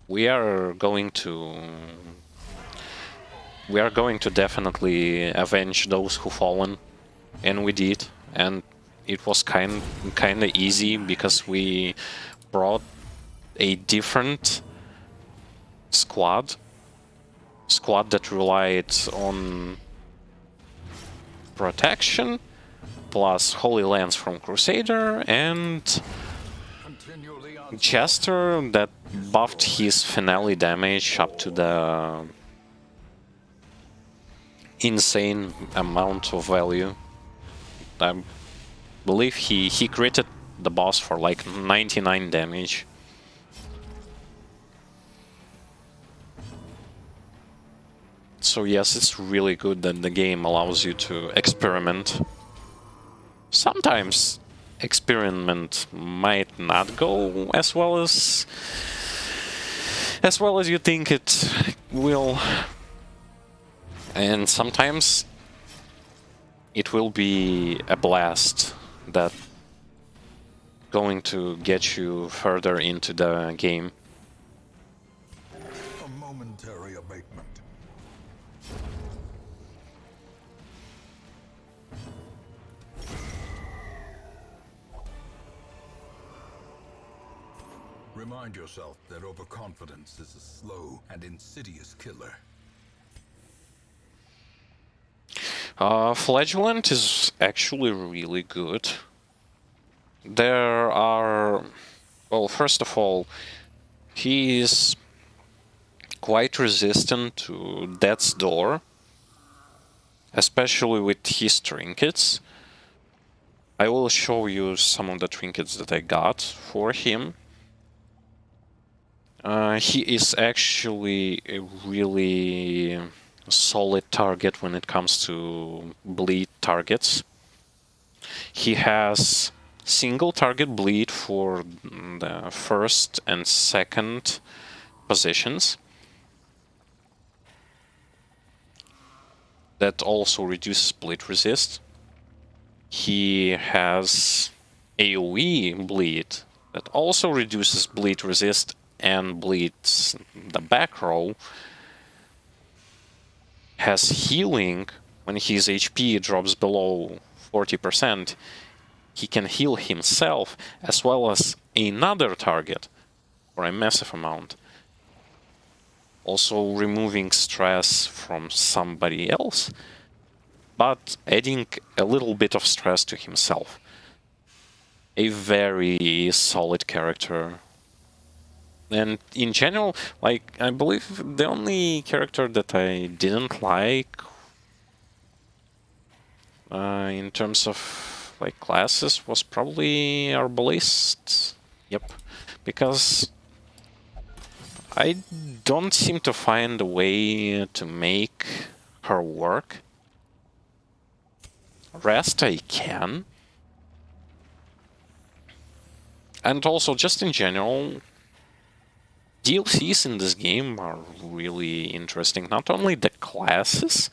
we are going to definitely avenge those who fallen, and we did, and it was kind of easy because we brought a different squad that relied on protection plus Holy Lance from Crusader and Chester that buffed his finale damage up to the insane amount of value. I believe he critted the boss for like 99 damage. So yes, it's really good that the game allows you to experiment. Sometimes experiment might not go as well as you think it will, and sometimes it will be a blast that going to get you further into the game. A momentary abatement. Remind yourself that overconfidence is a slow and insidious killer. Flagellant is actually really good. There are... Well, first of all, he is quite resistant to Death's Door, especially with his trinkets. I will show you some of the trinkets that I got for him. He is actually a really solid target when it comes to bleed targets. He has single target bleed for the first and second positions. That also reduces bleed resist. He has AoE bleed that also reduces bleed resist and bleeds the back row. Has healing when his HP drops below 40%. He can heal himself as well as another target for a massive amount. Also removing stress from somebody else, but adding a little bit of stress to himself. A very solid character. And in general, like, I believe the only character that I didn't like in terms of like classes was probably Arbalist. Yep. Because I don't seem to find a way to make her work. Rest I can. And also, just in general, DLCs in this game are really interesting. Not only the classes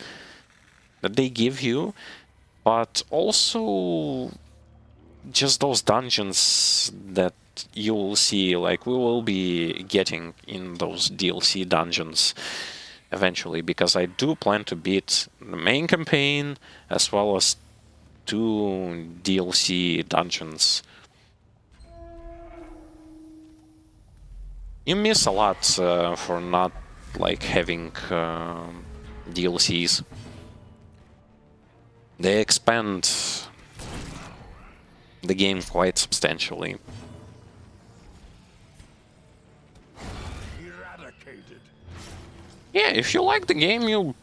that they give you, but also just those dungeons that you will see, like we will be getting in those DLC dungeons eventually, because I do plan to beat the main campaign as well as 2 DLC dungeons. You miss a lot for not like having DLCs. They expand the game quite substantially. Eradicated. Yeah, if you like the game, you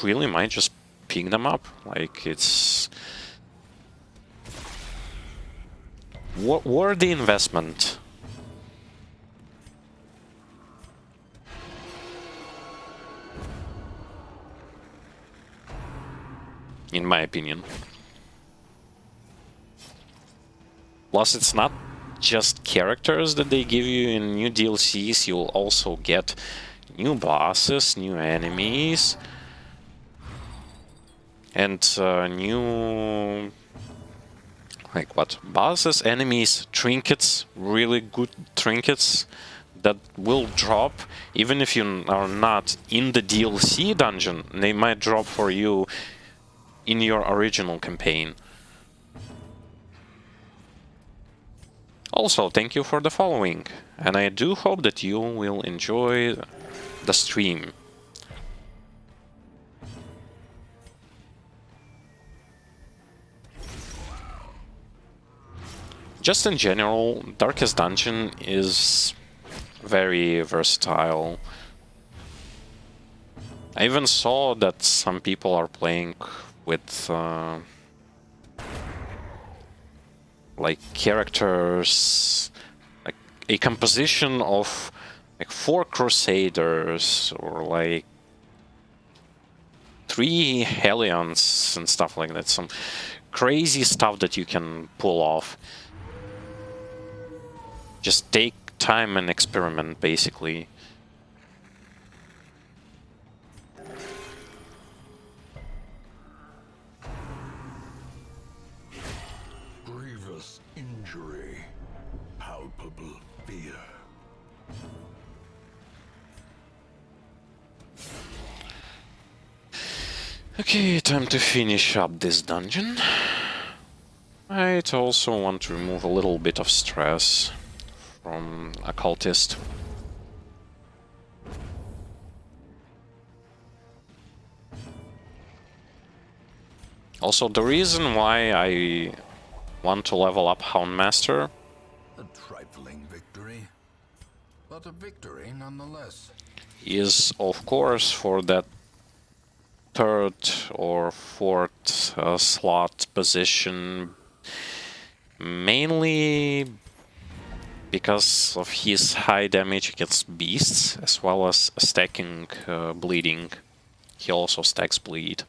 really might just pick them up. Like, it's worthy investment. In my opinion. Plus, it's not just characters that they give you in new DLCs, you'll also get new bosses, new enemies, and new... like what? Bosses, enemies, trinkets, really good trinkets that will drop even if you are not in the DLC dungeon. They might drop for you in your original campaign. Also, thank you for the following, and I do hope that you will enjoy the stream. Just in general, Darkest Dungeon is very versatile. I even saw that some people are playing with like characters, like a composition of like 4 Crusaders or like 3 Hellions and stuff like that. Some crazy stuff that you can pull off. Just take time and experiment, basically. Grievous injury. Palpable fear. Okay, time to finish up this dungeon. I'd also want to remove a little bit of stress from Occultist. Also, the reason why I want to level up Houndmaster A trifling victory, but a victory nonetheless. is, of course, for that third or fourth slot position, mainly because of his high damage against beasts, as well as stacking bleeding. He also stacks bleed.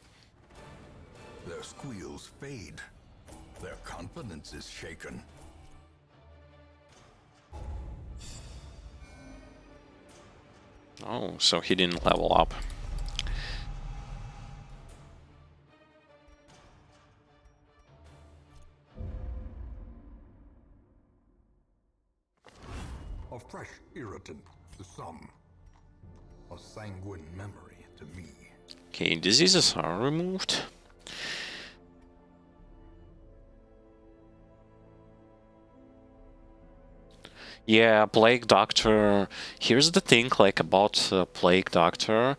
Their squeals fade. Their confidence is shaken. Oh, so he didn't level up. A fresh irritant to some. A sanguine memory to me. Okay, diseases are removed. Yeah, Plague Doctor. Here's the thing, like, about Plague Doctor.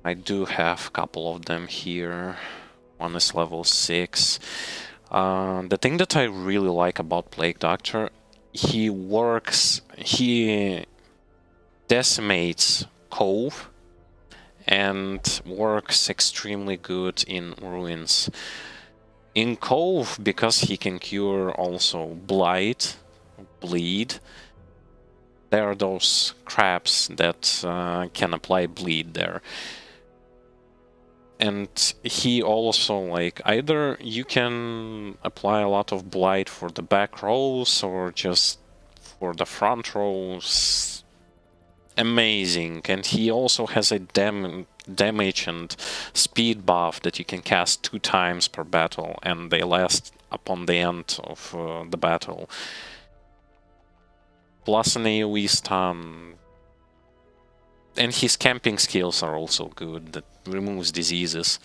I do have a couple of them here. One is level 6. The thing that I really like about Plague Doctor, he decimates Cove and works extremely good in Ruins. In Cove, because he can cure also Blight, Bleed, there are those crabs that can apply bleed there. And he also, like, either you can apply a lot of blight for the back rows or just for the front rows. Amazing. And he also has a damage and speed buff that you can cast 2 times per battle, and they last upon the end of the battle. Plus an AoE stun. And his camping skills are also good, that removes diseases.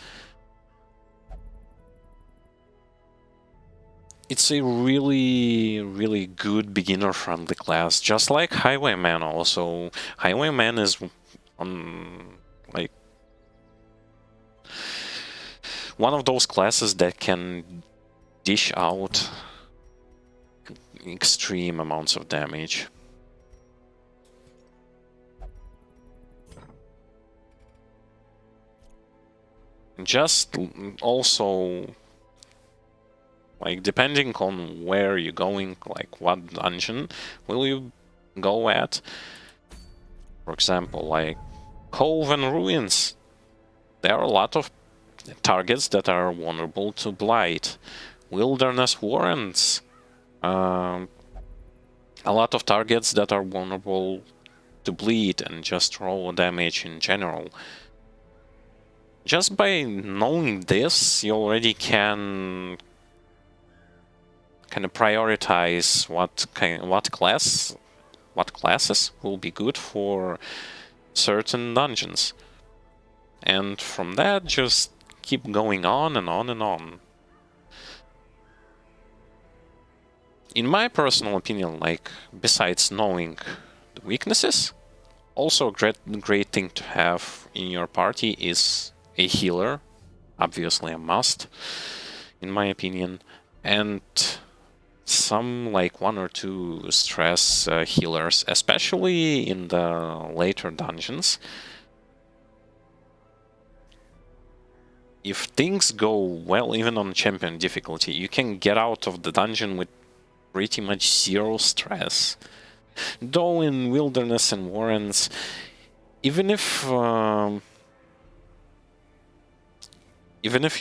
It's a really, really good beginner-friendly class, just like Highwayman also. Highwayman is like one of those classes that can dish out extreme amounts of damage. Just also, like, depending on where you're going, like what dungeon will you go at. For example, like Cove and Ruins. There are a lot of targets that are vulnerable to Blight. Wilderness Warrens. A lot of targets that are vulnerable to bleed and just raw damage in general. Just by knowing this, you already can kind of prioritize what classes will be good for certain dungeons. And from that, just keep going on and on and on. In my personal opinion, like, besides knowing the weaknesses, also a great thing to have in your party is a healer, obviously a must, in my opinion, and some, like, 1 or 2 stress healers, especially in the later dungeons. If things go well, even on champion difficulty, you can get out of the dungeon with pretty much 0 stress. Though in Wilderness and Warrens, even if you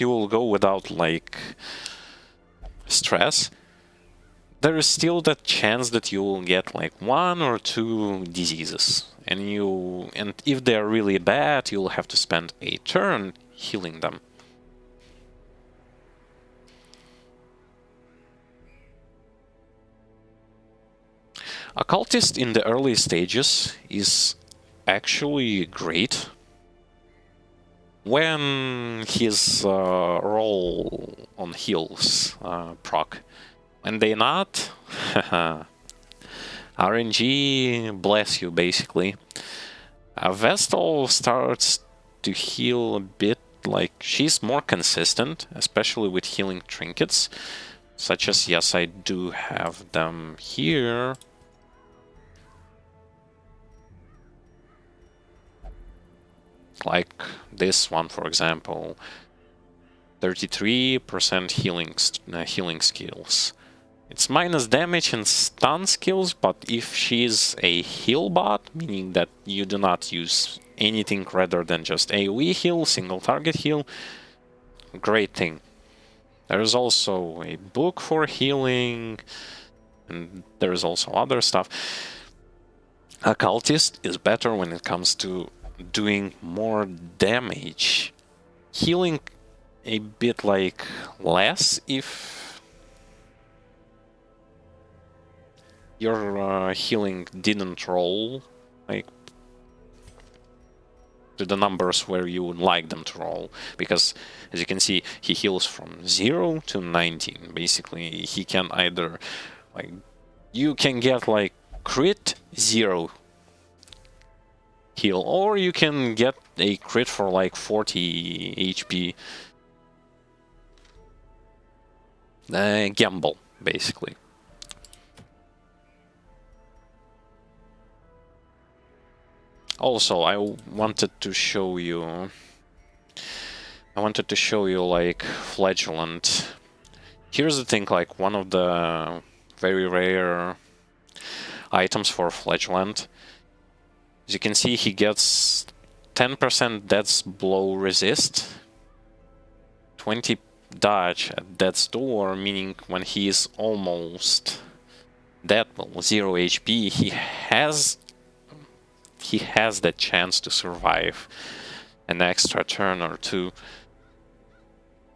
will go without, like, stress, there is still that chance that you will get, like, 1 or 2 diseases. And if they're really bad, you'll have to spend a turn healing them. Occultist in the early stages is actually great when his roll on heals proc. When they not, RNG, bless you, basically. Vestal starts to heal a bit, like she's more consistent, especially with healing trinkets, such as, yes, I do have them here. Like this one, for example, 33% healing skills. It's minus damage and stun skills, but if she's a heal bot, meaning that you do not use anything rather than just AoE heal, single target heal, great thing. There's also a book for healing, and there's also other stuff. Occultist is better when it comes to doing more damage. Healing a bit like less if your healing didn't roll like to the numbers where you would like them to roll, because as you can see, he heals from 0 to 19. Basically, he can either, like, you can get like crit 0 heal, or you can get a crit for like 40 HP. Gamble, basically. Also, I wanted to show you like Flagellant. Here's the thing, like one of the very rare items for Flagellant. As you can see, he gets 10% Death's Blow resist, 20 dodge at Death's Door, meaning when he is almost dead, well, 0 HP, he has that chance to survive an extra turn or two.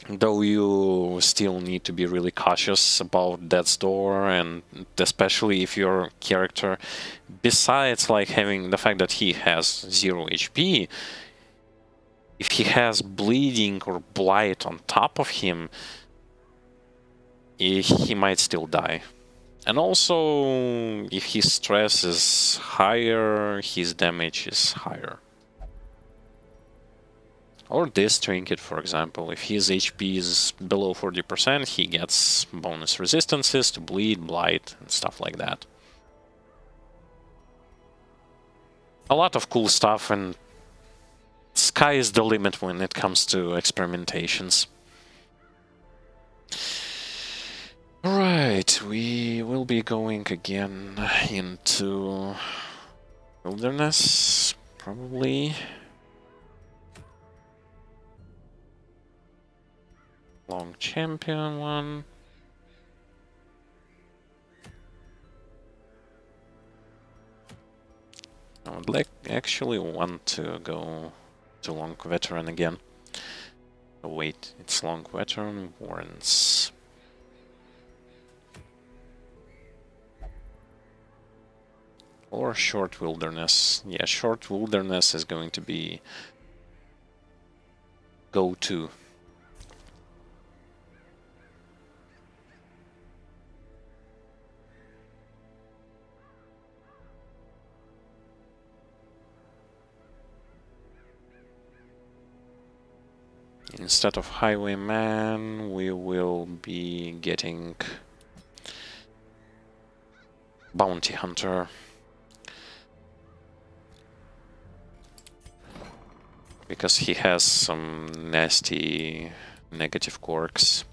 Though you still need to be really cautious about Death's Door, and especially if your character, besides like having the fact that he has 0 HP, if he has bleeding or blight on top of him, he might still die. And also, if his stress is higher, his damage is higher. Or this trinket, for example, if his HP is below 40%, he gets bonus resistances to bleed, blight, and stuff like that. A lot of cool stuff, and sky is the limit when it comes to experimentations. Alright, we will be going again into Wilderness, probably. Long champion one. I would actually want to go to Long Veteran again. Oh wait, it's Long Veteran Warrens. Or Short Wilderness. Yeah, Short Wilderness is going to be go-to. Instead of Highwayman, we will be getting Bounty Hunter. Because he has some nasty negative quirks.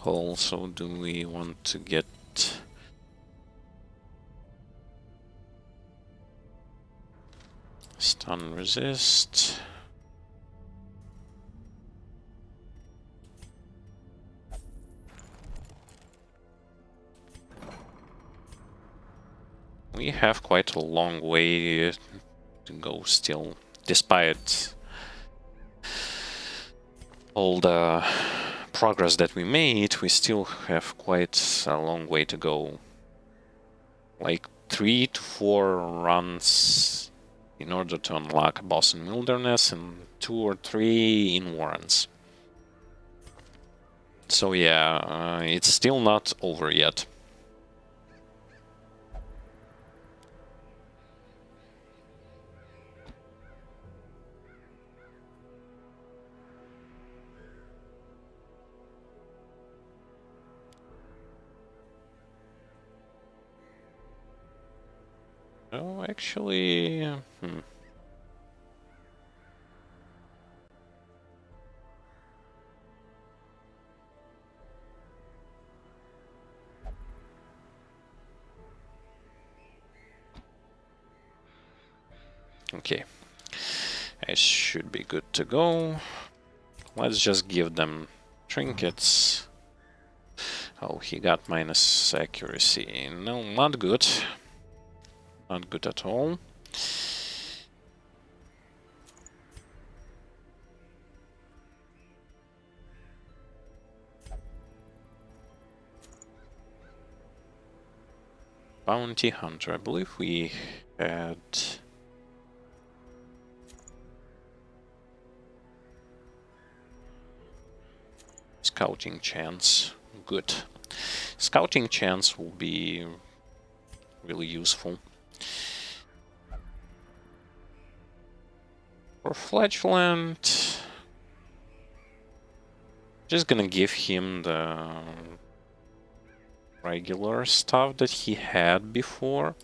Also, do we want to get stun resist? We have quite a long way to go still, despite all the progress that we made. We still have quite a long way to go. Like 3 to 4 runs in order to unlock a boss in Wilderness and 2 or 3 in Warrens. So yeah, it's still not over yet. Oh, actually, okay. It should be good to go. Let's just give them trinkets. Oh, he got minus accuracy. No, not good. Not good at all. Bounty Hunter. I believe we had... Scouting chance. Good. Scouting chance will be really useful. For Fledgland, just gonna give him the regular stuff that he had before.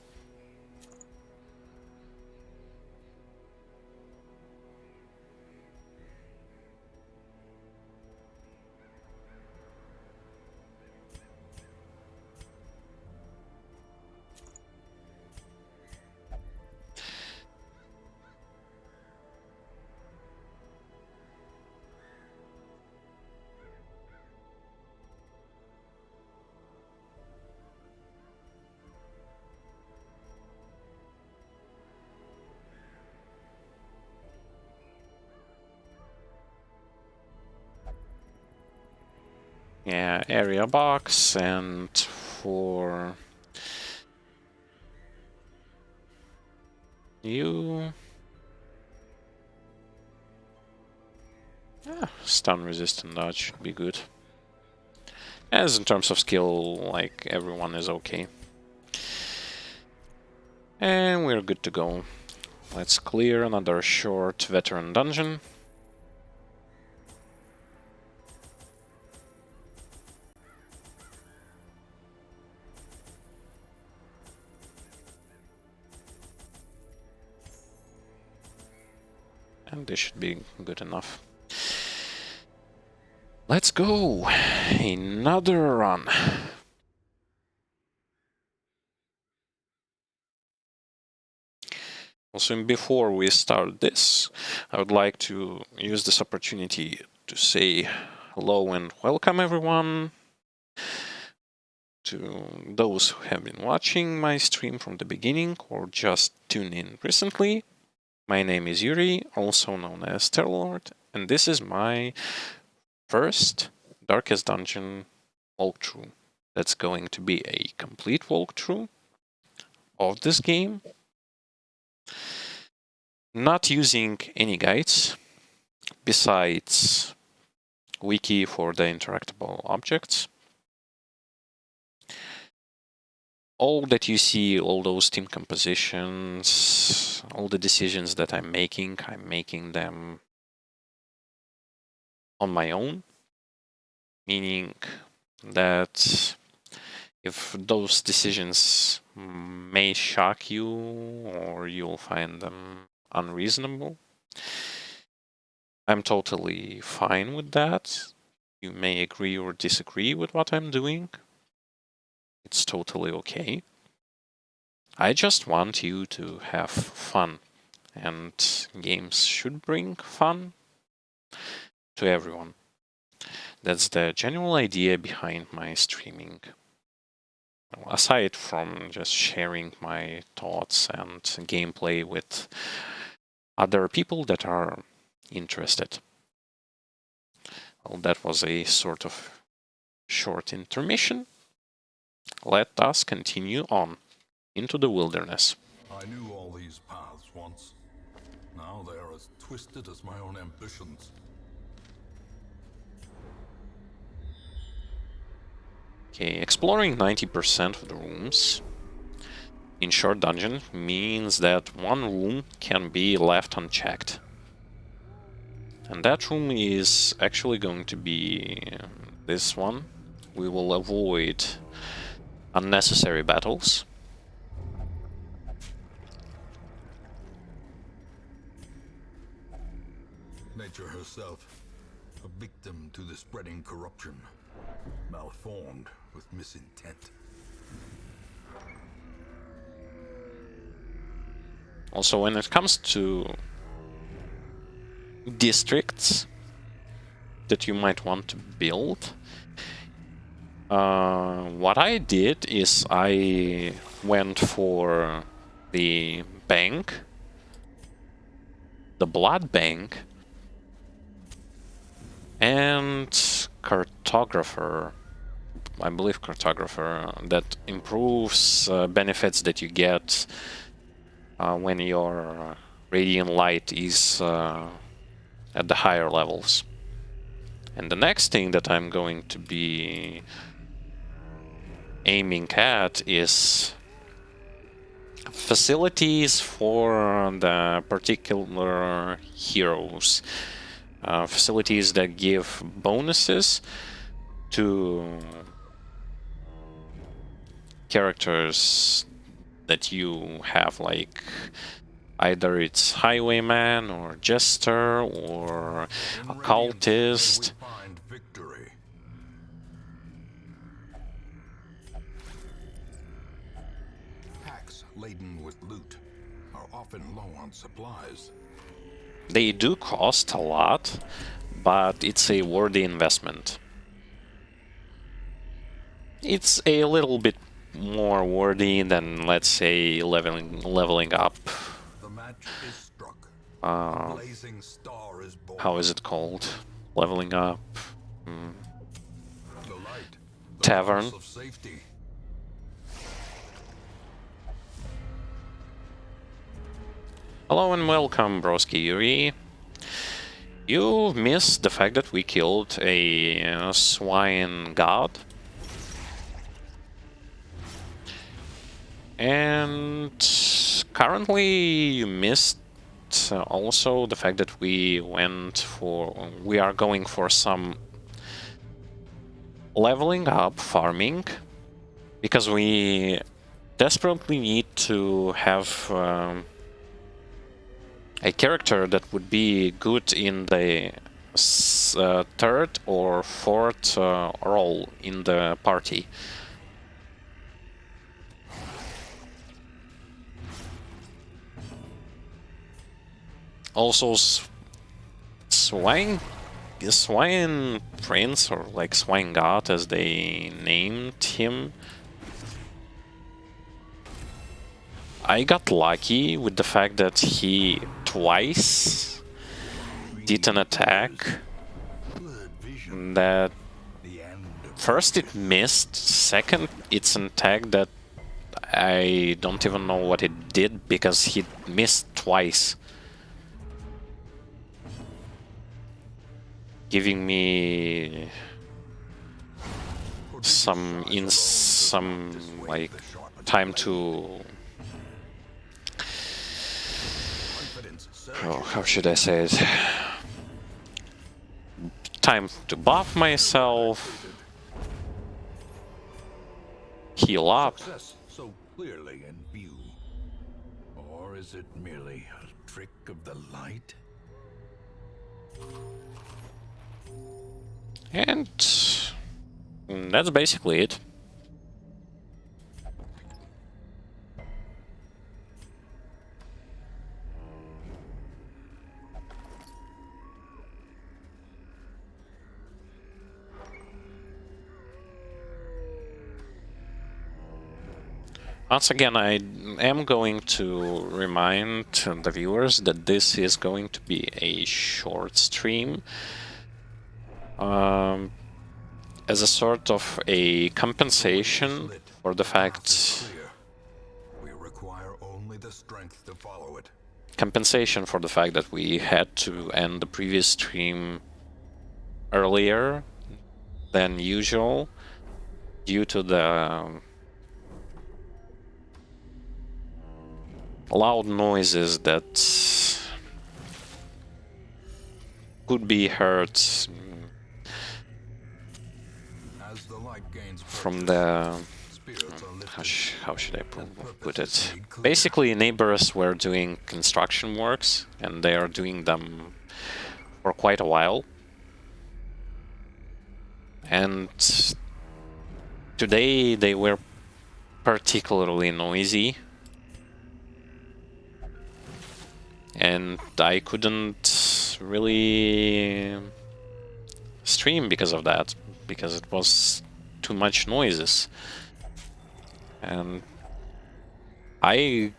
Yeah, area box, and for you... Yeah, stun resistant dodge should be good. As in terms of skill, like, everyone is okay. And we're good to go. Let's clear another short veteran dungeon. And this should be good enough. Let's go! Another run. Also, before we start this, I would like to use this opportunity to say hello and welcome everyone to those who have been watching my stream from the beginning or just tuned in recently. My name is Yuri, also known as Terrorlord, and this is my first Darkest Dungeon walkthrough. That's going to be a complete walkthrough of this game, not using any guides besides wiki for the interactable objects. All that you see, all those team compositions, all the decisions that I'm making them on my own, meaning that if those decisions may shock you or you'll find them unreasonable, I'm totally fine with that. You may agree or disagree with what I'm doing. It's totally okay. I just want you to have fun, and games should bring fun to everyone. That's the general idea behind my streaming. Aside from just sharing my thoughts and gameplay with other people that are interested. Well, that was a sort of short intermission. Let us continue on into the wilderness. I knew all these paths once. Now they are as twisted as my own ambitions. Okay, exploring 90% of the rooms in short dungeon means that one room can be left unchecked. And that room is actually going to be this one. We will avoid unnecessary battles. Nature herself, a victim to the spreading corruption, malformed with misintent. Also, when it comes to districts that you might want to build, what I did is I went for the bank, the blood bank, and cartographer. I believe cartographer that improves benefits that you get when your radiant light is at the higher levels. And the next thing that I'm going to be aiming at is facilities for the particular heroes. Facilities that give bonuses to characters that you have, like either it's highwayman or jester or occultist. Find victory. Packs laden with loot are often low on supplies. They do cost a lot, but it's a worthy investment. It's a little bit more worthy than, let's say, leveling up. The match is struck. Uh, Blazing star is born. how is it called? Leveling up. The light, the Tavern. source of safety. Hello and welcome, Broski Yuri. You missed the fact that we killed a swine god. And currently you missed also the fact that we are going for some leveling up farming, because we desperately need to have a character that would be good in the third or fourth role in the party. Also, Swine Prince, or like Swine God as they named him, I got lucky with the fact that he twice did an attack that first it missed, second it's an attack that I don't even know what it did because he missed twice, giving me some like time to how should I say it? Time to buff myself, heal up. Success so clearly in view. Or is it merely a trick of the light? And that's basically it. Once again, I am going to remind the viewers that this is going to be a short stream. As a sort of a compensation for the fact We require only the strength to follow it. compensation for the fact that we had to end the previous stream earlier than usual due to the loud noises that could be heard As the light gains from purchase, the spirits are lifted. how should I put it? Purpose is made clear. Basically, neighbors were doing construction works, and they are doing them for quite a while. And today they were particularly noisy. And I couldn't really stream because of that, because it was too much noises. And I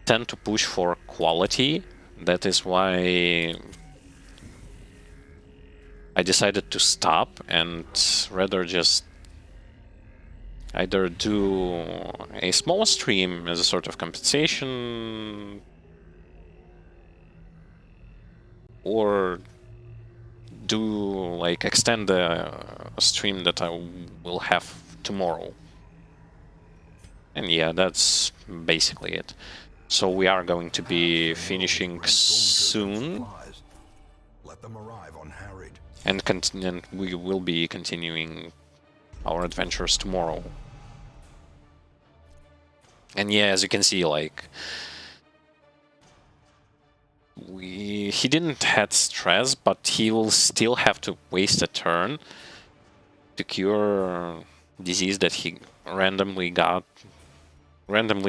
tend to push for quality. That is why I decided to stop and rather just either do a small stream as a sort of compensation, or do like extend the stream that I will have tomorrow. And yeah, that's basically it. So we are going to be finishing soon, Let them arrive unharried. and we will be continuing our adventures tomorrow. And yeah, as you can see, like he didn't had stress, but he will still have to waste a turn to cure disease that he randomly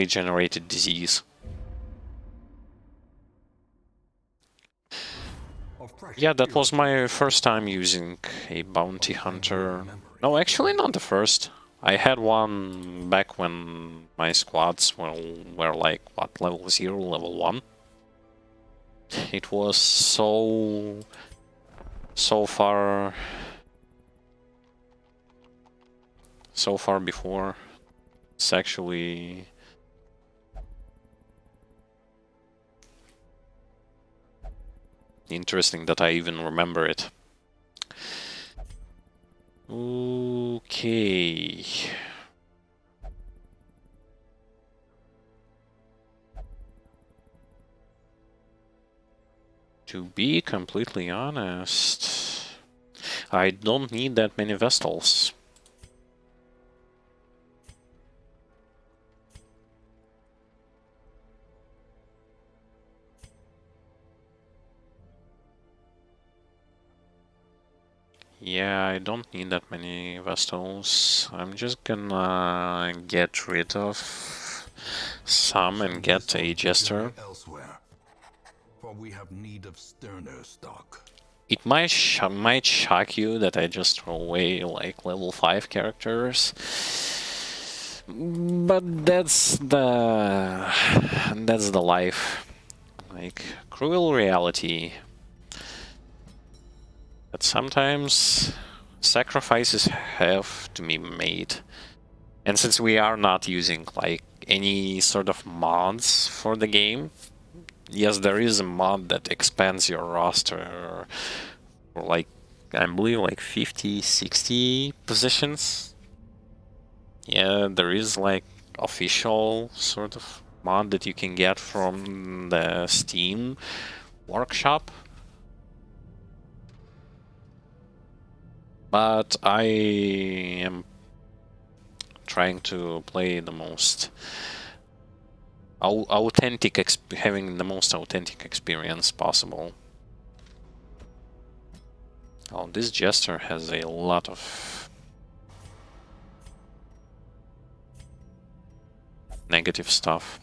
generated disease. Yeah, that was my first time using a bounty hunter. No, actually not the first. I had one back when my squads were like, what, level 0, level 1? It was so far before. It's actually interesting that I even remember it. Okay. To be completely honest, I don't need that many Vestals. Yeah, I don't need that many Vestals. I'm just gonna get rid of some and get a Jester. Elsewhere, for we have need of sterner stock. It might shock you that I just throw away like level 5 characters, but that's the life, like cruel reality. But sometimes sacrifices have to be made, and since we are not using like any sort of mods for the game. Yes, there is a mod that expands your roster for like, I believe, like 50, 60 positions. Yeah, there is like official sort of mod that you can get from the Steam workshop. But I am trying to play the most having the most authentic experience possible. Oh, this Jester has a lot of negative stuff.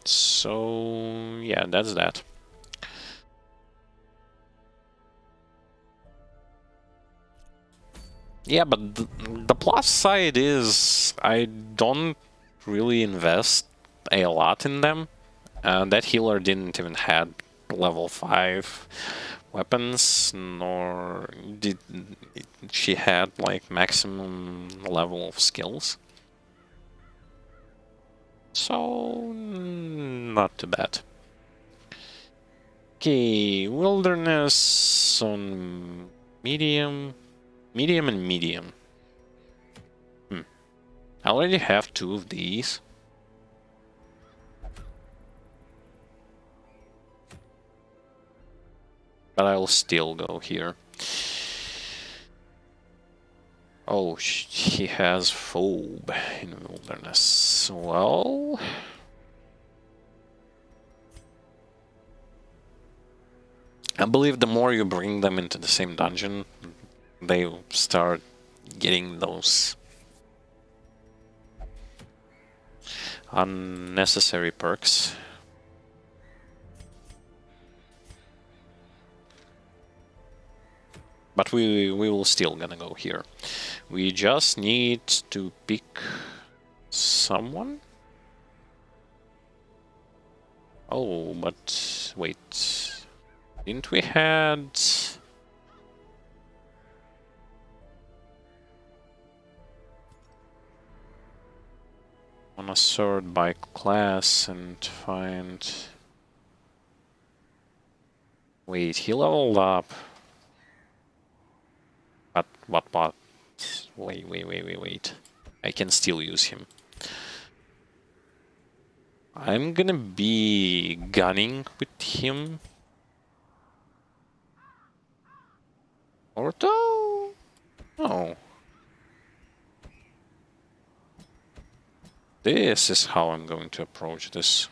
So yeah, that's that. Yeah, but the plus side is I don't really invest a lot in them. That healer didn't even had level 5 weapons, nor did she had like maximum level of skills. So not too bad. Okay, wilderness on medium, medium and medium. I already have 2 of these. But I'll still go here. Oh, he has phobe in wilderness. Well, I believe the more you bring them into the same dungeon, they start getting those unnecessary perks. But we will still gonna go here. We just need to pick someone. Oh, but wait. Didn't we had... on a sort by class and find... Wait, he leveled up. What? Wait. I can still use him. I'm gonna be gunning with him. Orto? No. This is how I'm going to approach this.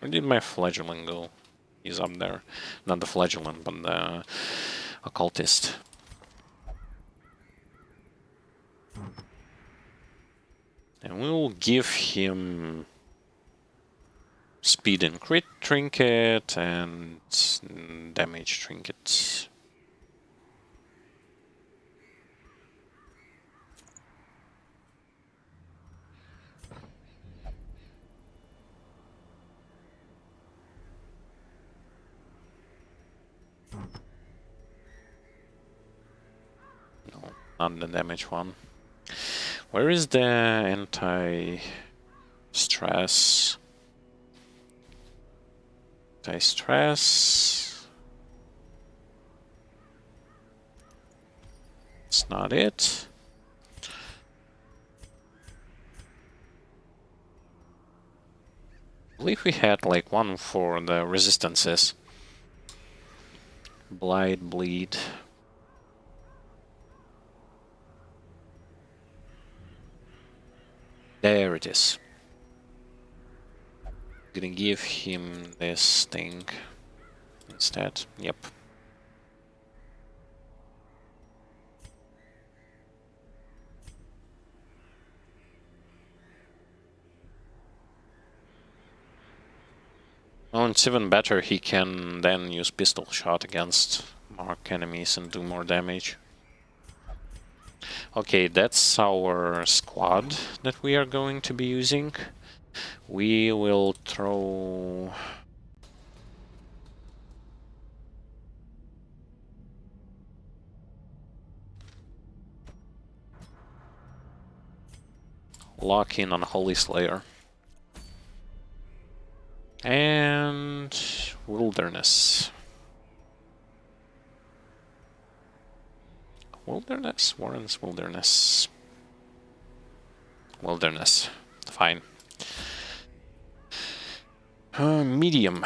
Where did my flagellant go? He's up there. Not the flagellant, but the occultist. And we'll give him speed and crit trinket and damage trinket. No, not the damage one. Where is the anti-stress? Anti-stress. It's not it. I believe we had like one for the resistances. Blight, bleed. There it is. Gonna give him this thing instead. Yep. Oh, it's even better, he can then use pistol shot against marked enemies and do more damage. Okay, that's our squad that we are going to be using. We will throw... lock in on Holy Slayer. And... Wilderness. Wilderness? Warren's Wilderness. Wilderness. Fine. Medium.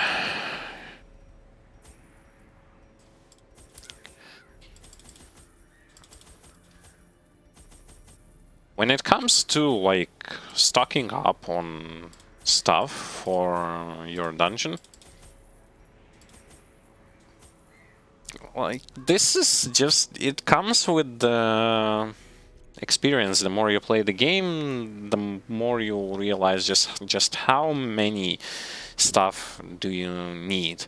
When it comes to, like, stocking up on stuff for your dungeon, like, this is just... it comes with the experience. The more you play the game, the more you'll realize just how many stuff do you need.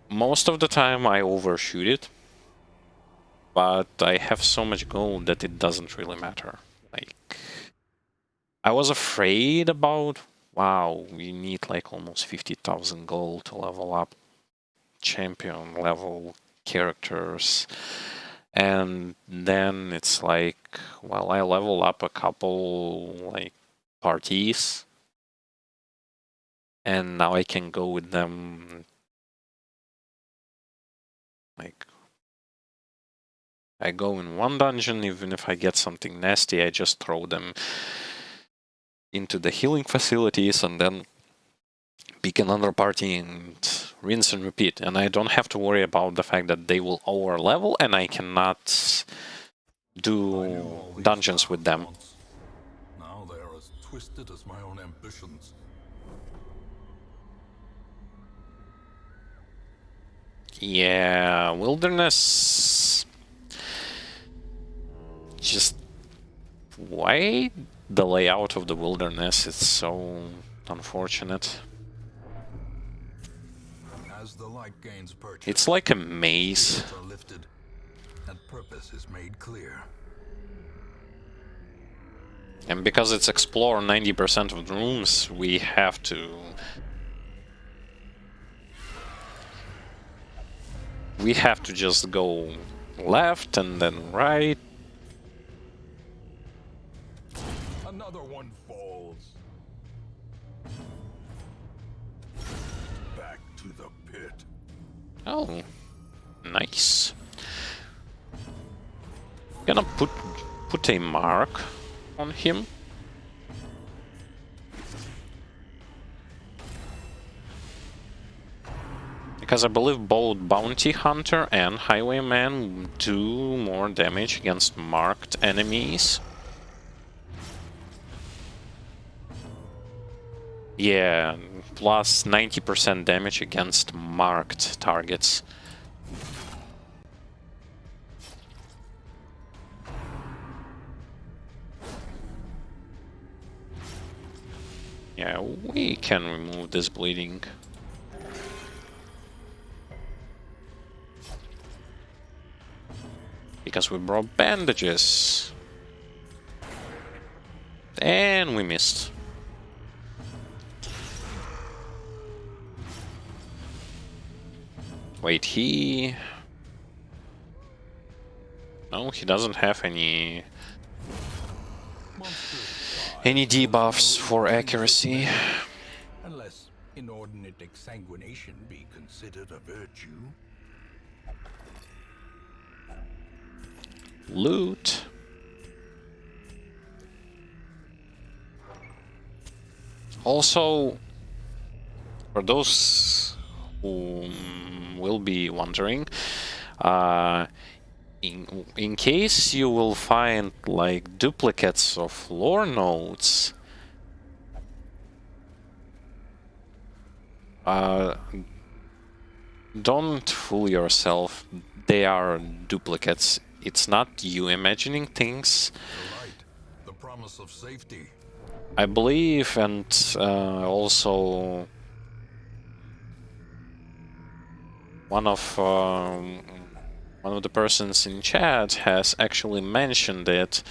Most of the time I overshoot it, but I have so much gold that it doesn't really matter. Like, I was afraid about, wow, we need like almost 50,000 gold to level up. champion level characters. And then it's like, well, I level up a couple like parties, and now I can go with them. Like, I go in one dungeon, even if I get something nasty, I just throw them into the healing facilities and then pick another party and rinse and repeat. And I don't have to worry about the fact that they will over level and I cannot do dungeons with them. Now they are as twisted as my own ambitions. Yeah, wilderness. Just why the layout of the wilderness is so unfortunate. As the light gains purchase, It's like a maze. are lifted, and purpose is made clear. And because it's explore 90% of the rooms, we have to... We have to just go left and then right. Another one falls. Back to the pit. Oh, nice. Gonna put a mark on him. Because I believe both Bounty Hunter and Highwayman do more damage against marked enemies. Yeah, plus 90% damage against marked targets. Yeah, we can remove this bleeding. Because we brought bandages. And we missed. Wait, he... No, he doesn't have any debuffs for accuracy. Unless inordinate exsanguination be considered a virtue. Loot. Also, for those who will be wondering, in case you will find like duplicates of lore nodes, don't fool yourself. They are duplicates. It's not you imagining things. The light, the promise of safety. I believe, and also one of the persons in chat has actually mentioned it,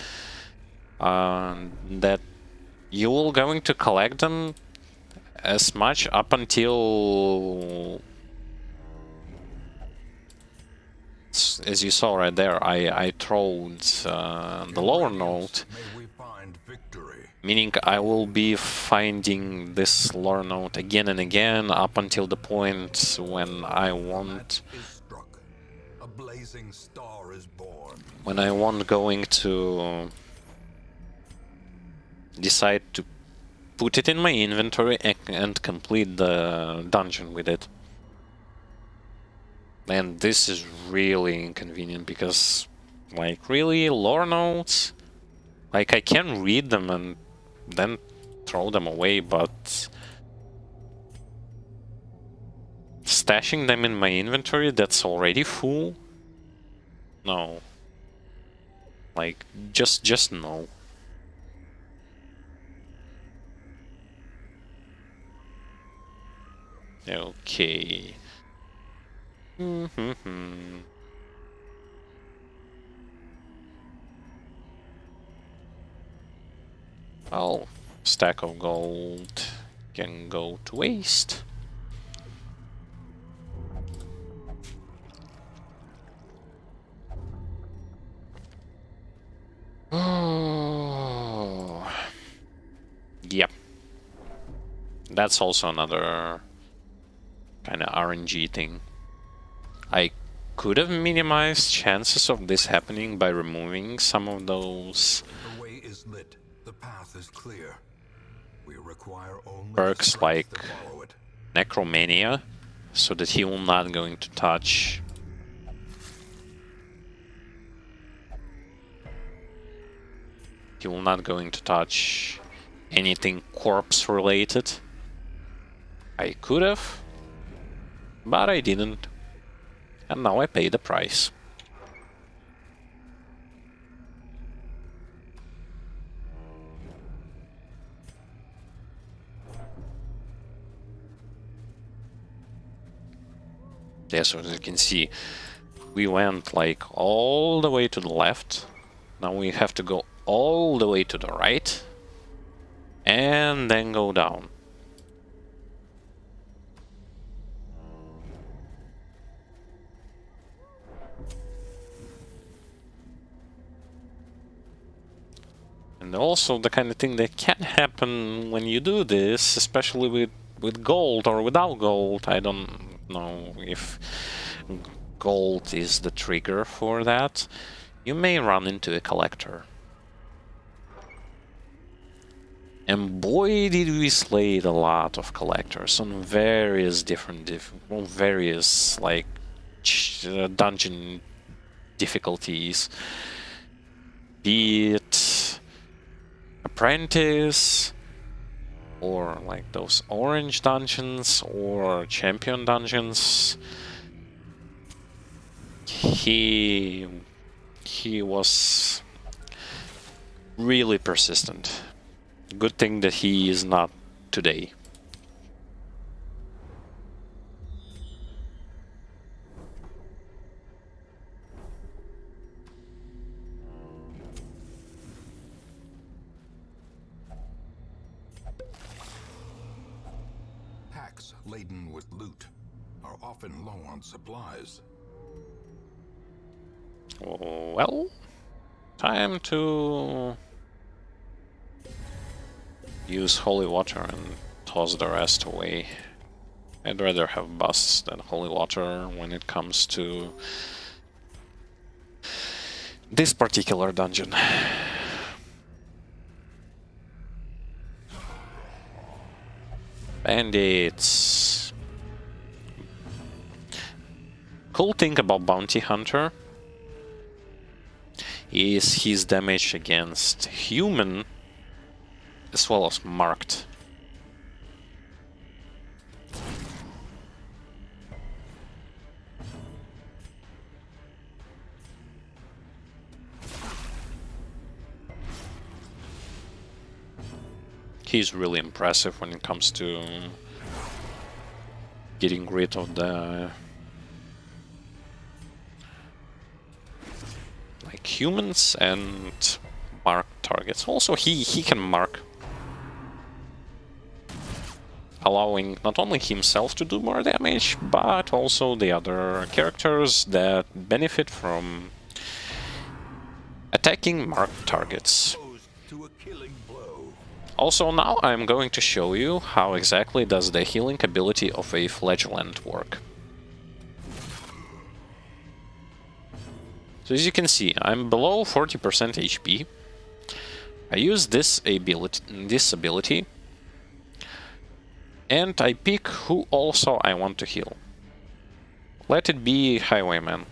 that you will going to collect them as much up until, as you saw right there, I throwed the lower node, May we find victory. meaning I will be finding this lower node again and again up until the point when I want... Is struck. A blazing star is born. When I want going to decide to put it in my inventory and complete the dungeon with it. And this is really inconvenient because, like, really, lore nodes? Like, I can read them and then throw them away, but stashing them in my inventory that's already full? No. Like, just no. Okay. Well, stack of gold can go to waste. Oh, yep. That's also another kind of RNG thing. I could have minimized chances of this happening by removing some of those The way is lit. The path is clear. We require only the perks strength like to follow it. Necromania, so that he will not going to touch anything corpse related. I could have, but I didn't, and now I pay the price. Yeah, so as you can see, we went like all the way to the left. Now we have to go all the way to the right, and then go down. And also the kind of thing that can happen when you do this, especially with gold or without gold. I don't know if gold is the trigger for that. You may run into a collector. And boy, did we slay a lot of collectors on various different, various like dungeon difficulties. Be it apprentice, or like those orange dungeons, or champion dungeons. He was really persistent. Good thing that he is not today. Packs laden with loot are often low on supplies. Well, time to use holy water and toss the rest away. I'd rather have busts than holy water when it comes to this particular dungeon. Bandits. Cool thing about Bounty Hunter is his damage against human as well as marked. He's really impressive when it comes to getting rid of the like humans and mark targets. Also, he can mark, allowing not only himself to do more damage, but also the other characters that benefit from attacking marked targets. To a killing blow. Also, now I'm going to show you how exactly does the healing ability of a flagellant work. So as you can see, I'm below 40% HP. I use this ability, and I pick who also I want to heal. Let it be Highwayman.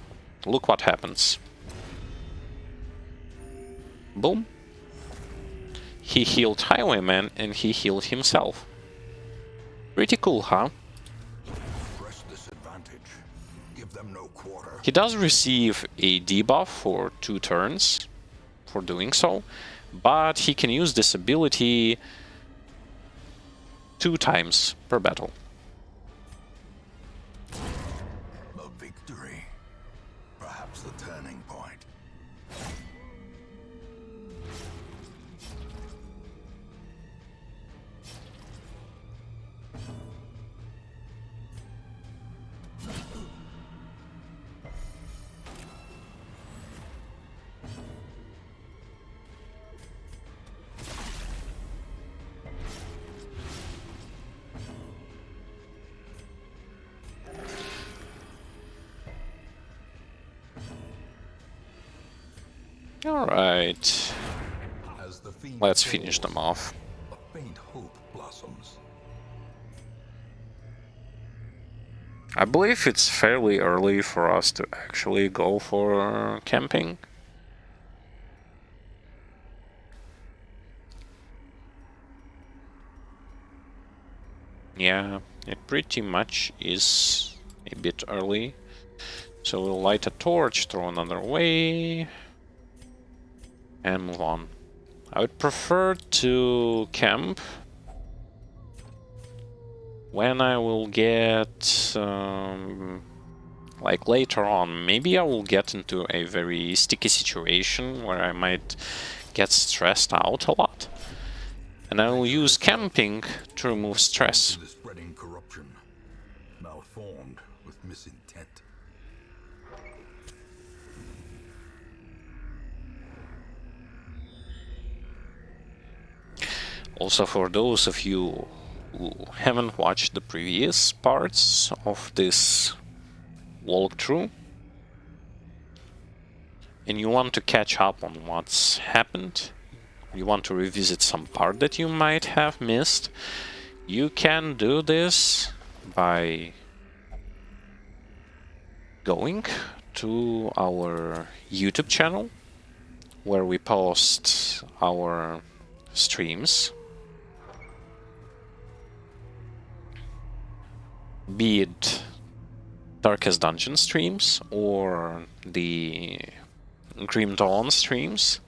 Look what happens. Boom. He healed Highwayman and he healed himself. Pretty cool, huh? Press this advantage. Give them no quarter. He does receive a debuff for 2 turns for doing so, but he can use this ability 2 times per battle. A victory. Perhaps the turning point. Alright, As the fiend let's finish falls, them off. a faint hope blossoms. I believe it's fairly early for us to actually go for camping. Yeah, it pretty much is a bit early. So we'll light a torch, throw another way, and move on. I would prefer to camp when I will get, like later on, maybe I will get into a very sticky situation where I might get stressed out a lot. And I will use camping to remove stress. To the spreading corruption, malformed with misintent. Also, for those of you who haven't watched the previous parts of this walkthrough, and you want to catch up on what's happened, you want to revisit some part that you might have missed, you can do this by going to our YouTube channel, where we post our streams, be it Darkest Dungeon streams or the Grim Dawn streams.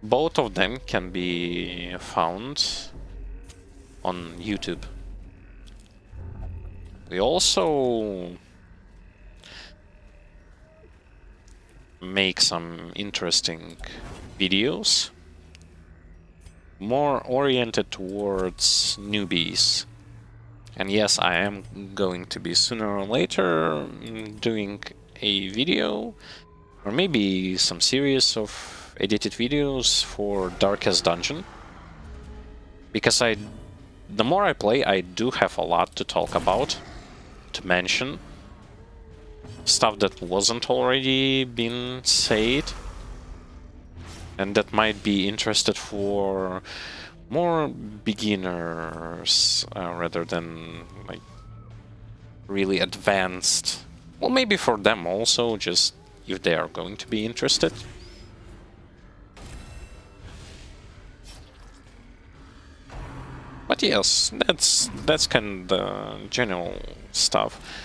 Both of them can be found on YouTube. We also make some interesting videos, more oriented towards newbies. And yes, I am going to be sooner or later doing a video, or maybe some series of edited videos for Darkest Dungeon. Because the more I play, I do have a lot to talk about, to mention. Stuff that wasn't already been said, and that might be interested for more beginners rather than like really advanced. Well, maybe for them also, just if they are going to be interested. But yes, that's kind of the general stuff.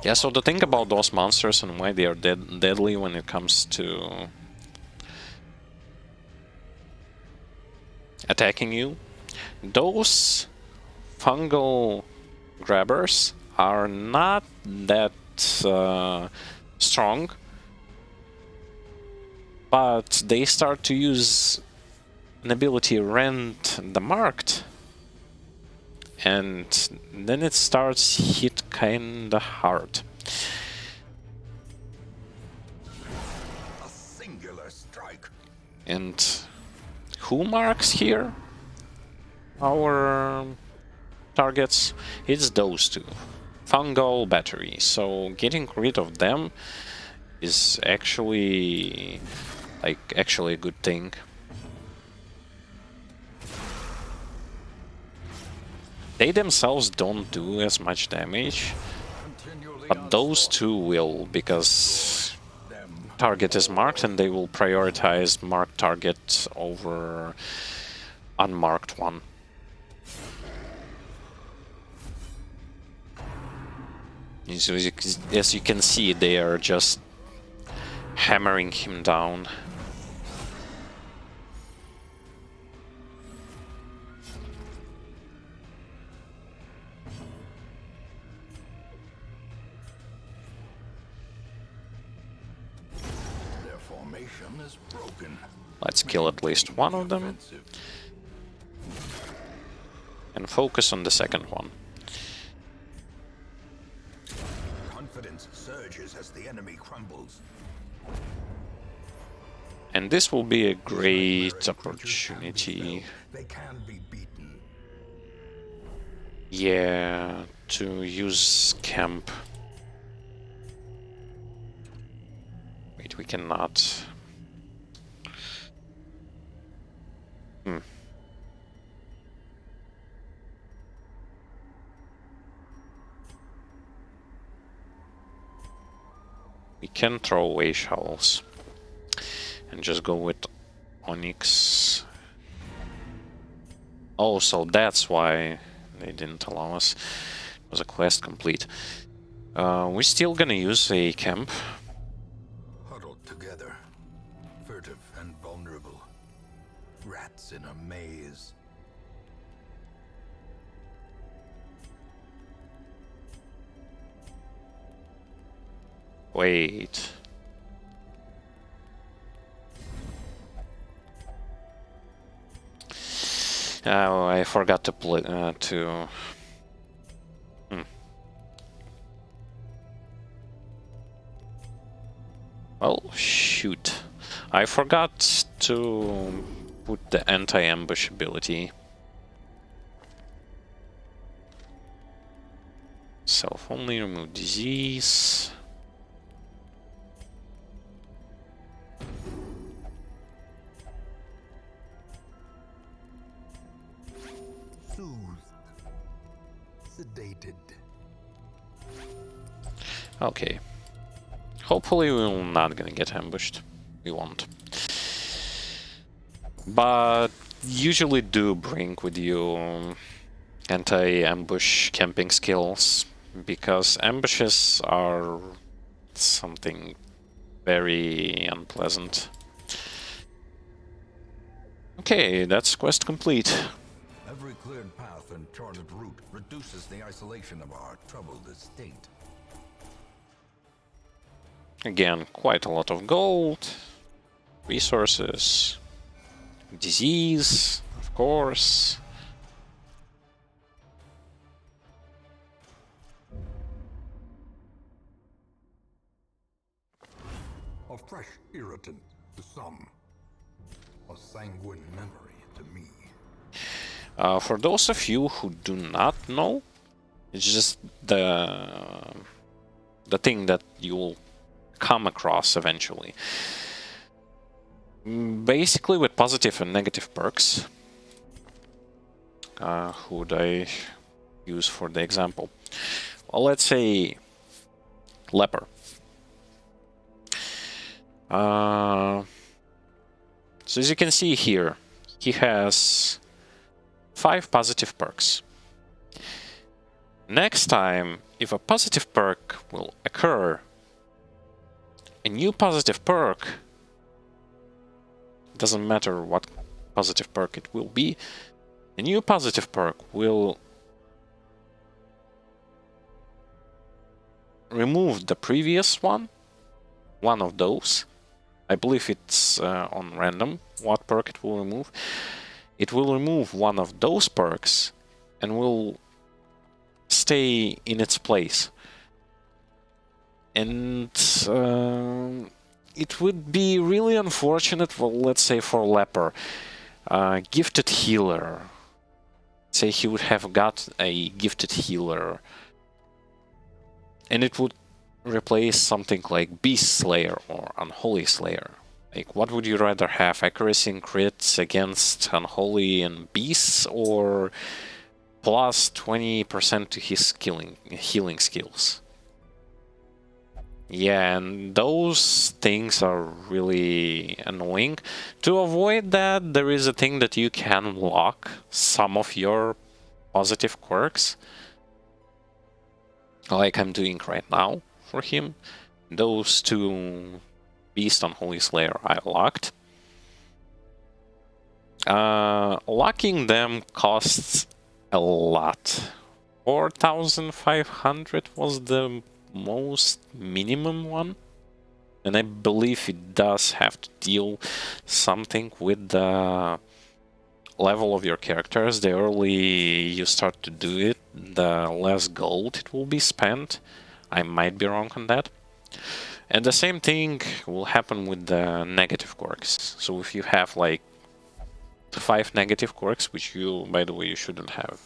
Yeah, so the thing about those monsters and why they are deadly when it comes to attacking you, those fungal grabbers are not that strong, but they start to use an ability Rend the Marked, and then it starts hit kinda hard. A singular strike. And who marks here our targets? It's those two. Fungal Battery. So getting rid of them is actually a good thing. They themselves don't do as much damage, but those two will, because target is marked and they will prioritize marked target over unmarked one. So as you can see, they are just hammering him down. Their formation is broken. Let's kill at least one of them and focus on the second one. Confidence surges as the enemy crumbles. And this will be a These great nightmare creatures can be opportunity, felled. They can be beaten. yeah, to use camp. Wait, we cannot. Hmm. We can throw away shovels and just go with Onyx. Oh, so that's why they didn't allow us. It was a quest complete. We're still gonna use a camp. Huddled together, furtive and vulnerable. Rats in a maze. Wait. Oh, I forgot to play Well, shoot. I forgot to put the anti-ambush ability. Self-only, remove disease. Soothed. Sedated. Okay. Hopefully we're not gonna get ambushed. We won't. But usually do bring with you anti-ambush camping skills, because ambushes are something very unpleasant. Okay, that's quest complete. Every cleared path and charted route reduces the isolation of our troubled estate. Again, quite a lot of gold, resources, disease, of course. A fresh irritant to some. A sanguine memory to me. For those of you who do not know, it's just the thing that you'll come across eventually. Basically, with positive and negative perks, who would I use for the example? Well, let's say leper. So as you can see here, he has 5 positive perks. Next time, if a positive perk will occur, a new positive perk, doesn't matter what positive perk it will be, a new positive perk will remove the previous one of those. I believe it's on random what perk it will remove. It will remove one of those perks and will stay in its place. And it would be really unfortunate for, let's say, for leper, gifted healer. Say he would have got a gifted healer, and it would replace something like Beast Slayer or Unholy Slayer. Like, what would you rather have? Accuracy and crits against Unholy and Beasts, or plus 20% to his healing skills? Yeah, and those things are really annoying. To avoid that, there is a thing that you can lock some of your positive quirks, like I'm doing right now for him. Those 2 Beast Unholy Slayer I locked. Locking them costs a lot. 4,500 was the most minimum one, and I believe it does have to deal something with the level of your characters. The early you start to do it, the less gold it will be spent. I might be wrong on that. And the same thing will happen with the negative quirks. So if you have like 5 negative quirks, which you, by the way, you shouldn't have,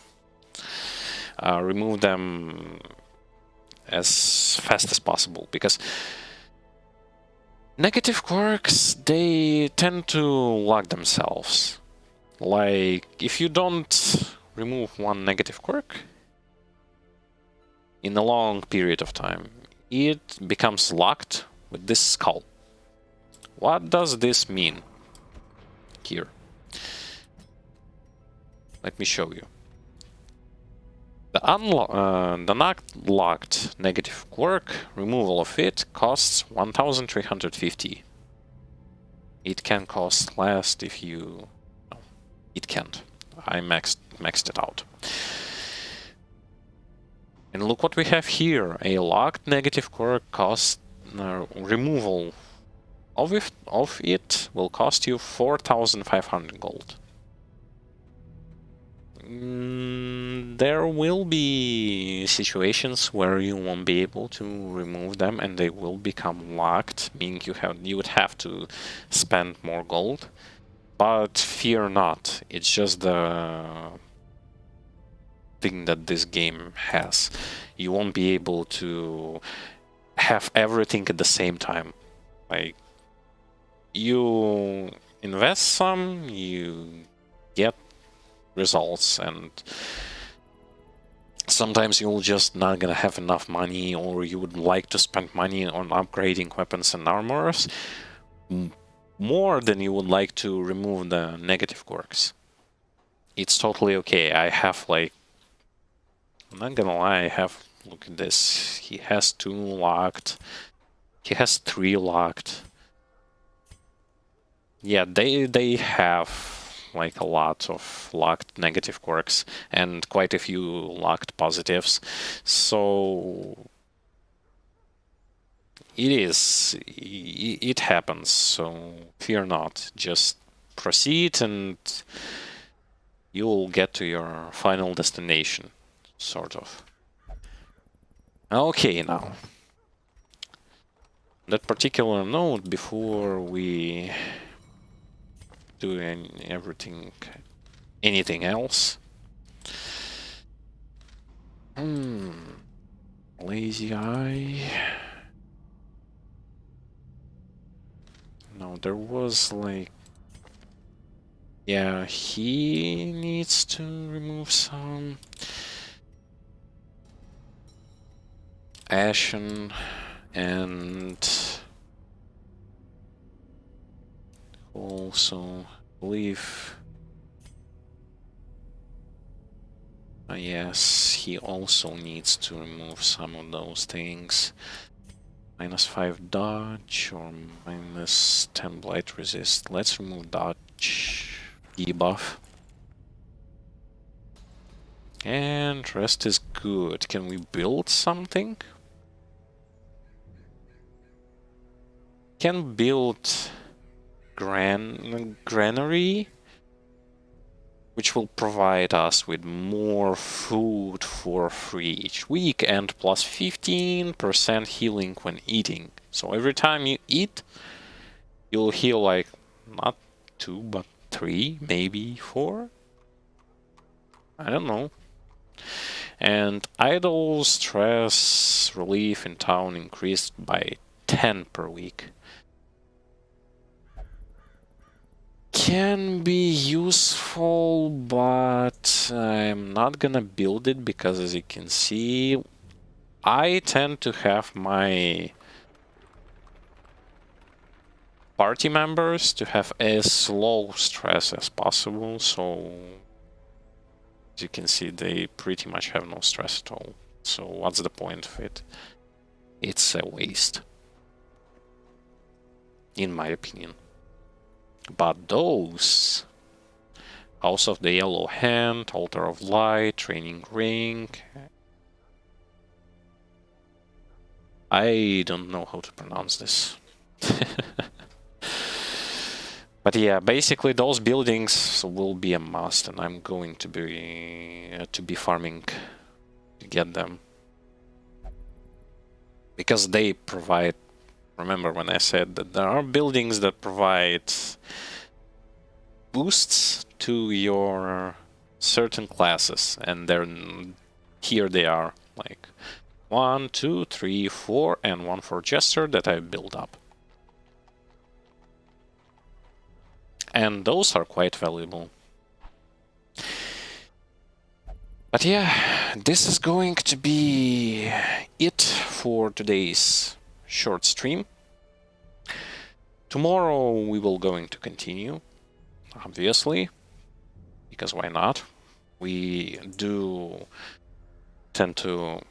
remove them as fast as possible, because negative quirks, they tend to lock themselves. Like, if you don't remove one negative quirk in a long period of time, it becomes locked with this skull. What does this mean? Here. Let me show you. The not locked negative quirk, removal of it costs 1350. It can cost less if you... No, it can't. I maxed it out. And look what we have here. A locked negative quirk cost... removal of it will cost you 4500 gold. There will be situations where you won't be able to remove them and they will become locked, meaning you would have to spend more gold. But fear not, it's just the thing that this game has. You won't be able to have everything at the same time. Like, you invest some, you get results, and sometimes you'll just not gonna have enough money, or you would like to spend money on upgrading weapons and armors more than you would like to remove the negative quirks. It's totally okay. I have, like, I'm not gonna lie, I have, look at this, he has 2 locked, he has 3 locked. Yeah, they have like a lot of locked negative quirks and quite a few locked positives. So it happens, so fear not. Just proceed and you'll get to your final destination, sort of. Okay, now. That particular note, before we do anything else. Lazy eye. No, there was like... Yeah, he needs to remove some... Ashen and... Also, I believe... yes, he also needs to remove some of those things. -5 dodge or -10 blight resist. Let's remove dodge debuff. And rest is good. Can we build something? Can build granary, which will provide us with more food for free each week and plus 15% healing when eating. So every time you eat, you'll heal like not 2 but 3, maybe 4. I don't know. And idle stress relief in town increased by 10 per week. Can be useful, but I'm not gonna build it because, as you can see, I tend to have my party members to have as low stress as possible, so as you can see, they pretty much have no stress at all. So what's the point of it? It's a waste, in my opinion. But those, House of the Yellow Hand, Altar of Light, Training Ring, I don't know how to pronounce this. But yeah, basically those buildings will be a must, and I'm going to be farming to get them, because they provide remember when I said that there are buildings that provide boosts to your certain classes, and then here they are, like 1, 2, 3, 4, and 1 for Jester that I built up. And those are quite valuable. But yeah, this is going to be it for today's short stream. Tomorrow we will going to continue, obviously, because why not? We do tend to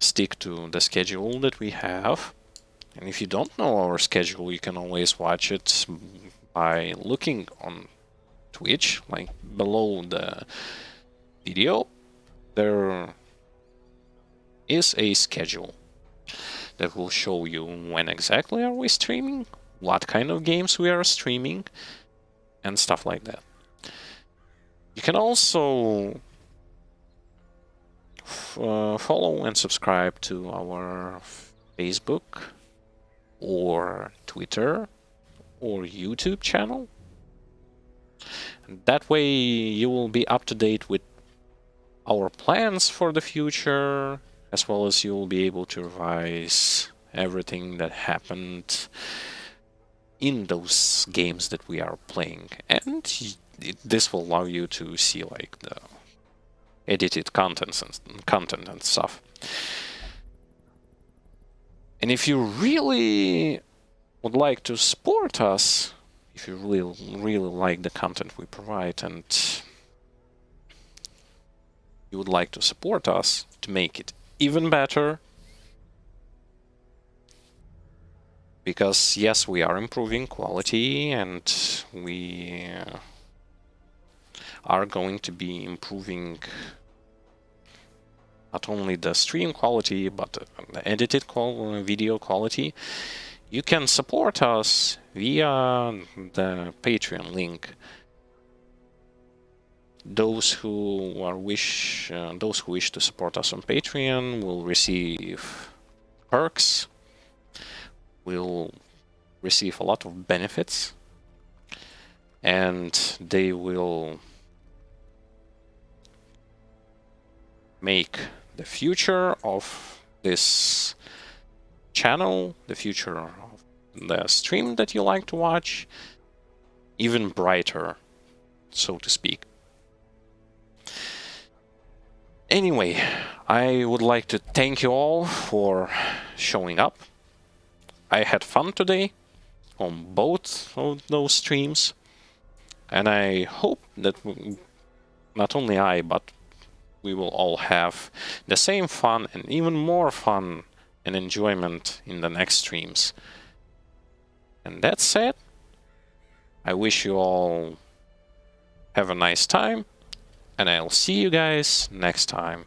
stick to the schedule that we have. And if you don't know our schedule, you can always watch it by looking on Twitch, like below the video. There is a schedule that will show you when exactly are we streaming, what kind of games we are streaming, and stuff like that. You can also follow and subscribe to our Facebook or Twitter or YouTube channel. And that way you will be up to date with our plans for the future, as well as you will be able to revise everything that happened in those games that we are playing. And this will allow you to see like the edited content and stuff. And if you really would like to support us, if you really like the content we provide and you would like to support us to make it even better, because yes, we are improving quality and we are going to be improving not only the stream quality but the edited video quality. You can support us via the Patreon link. Those who wish to support us on Patreon will receive perks, will receive a lot of benefits, and they will make the future of this channel, the future of the stream that you like to watch, even brighter, so to speak. Anyway, I would like to thank you all for showing up. I had fun today on both of those streams, and I hope that not only I, but we will all have the same fun and even more fun and enjoyment in the next streams. And that said, I wish you all have a nice time, and I'll see you guys next time.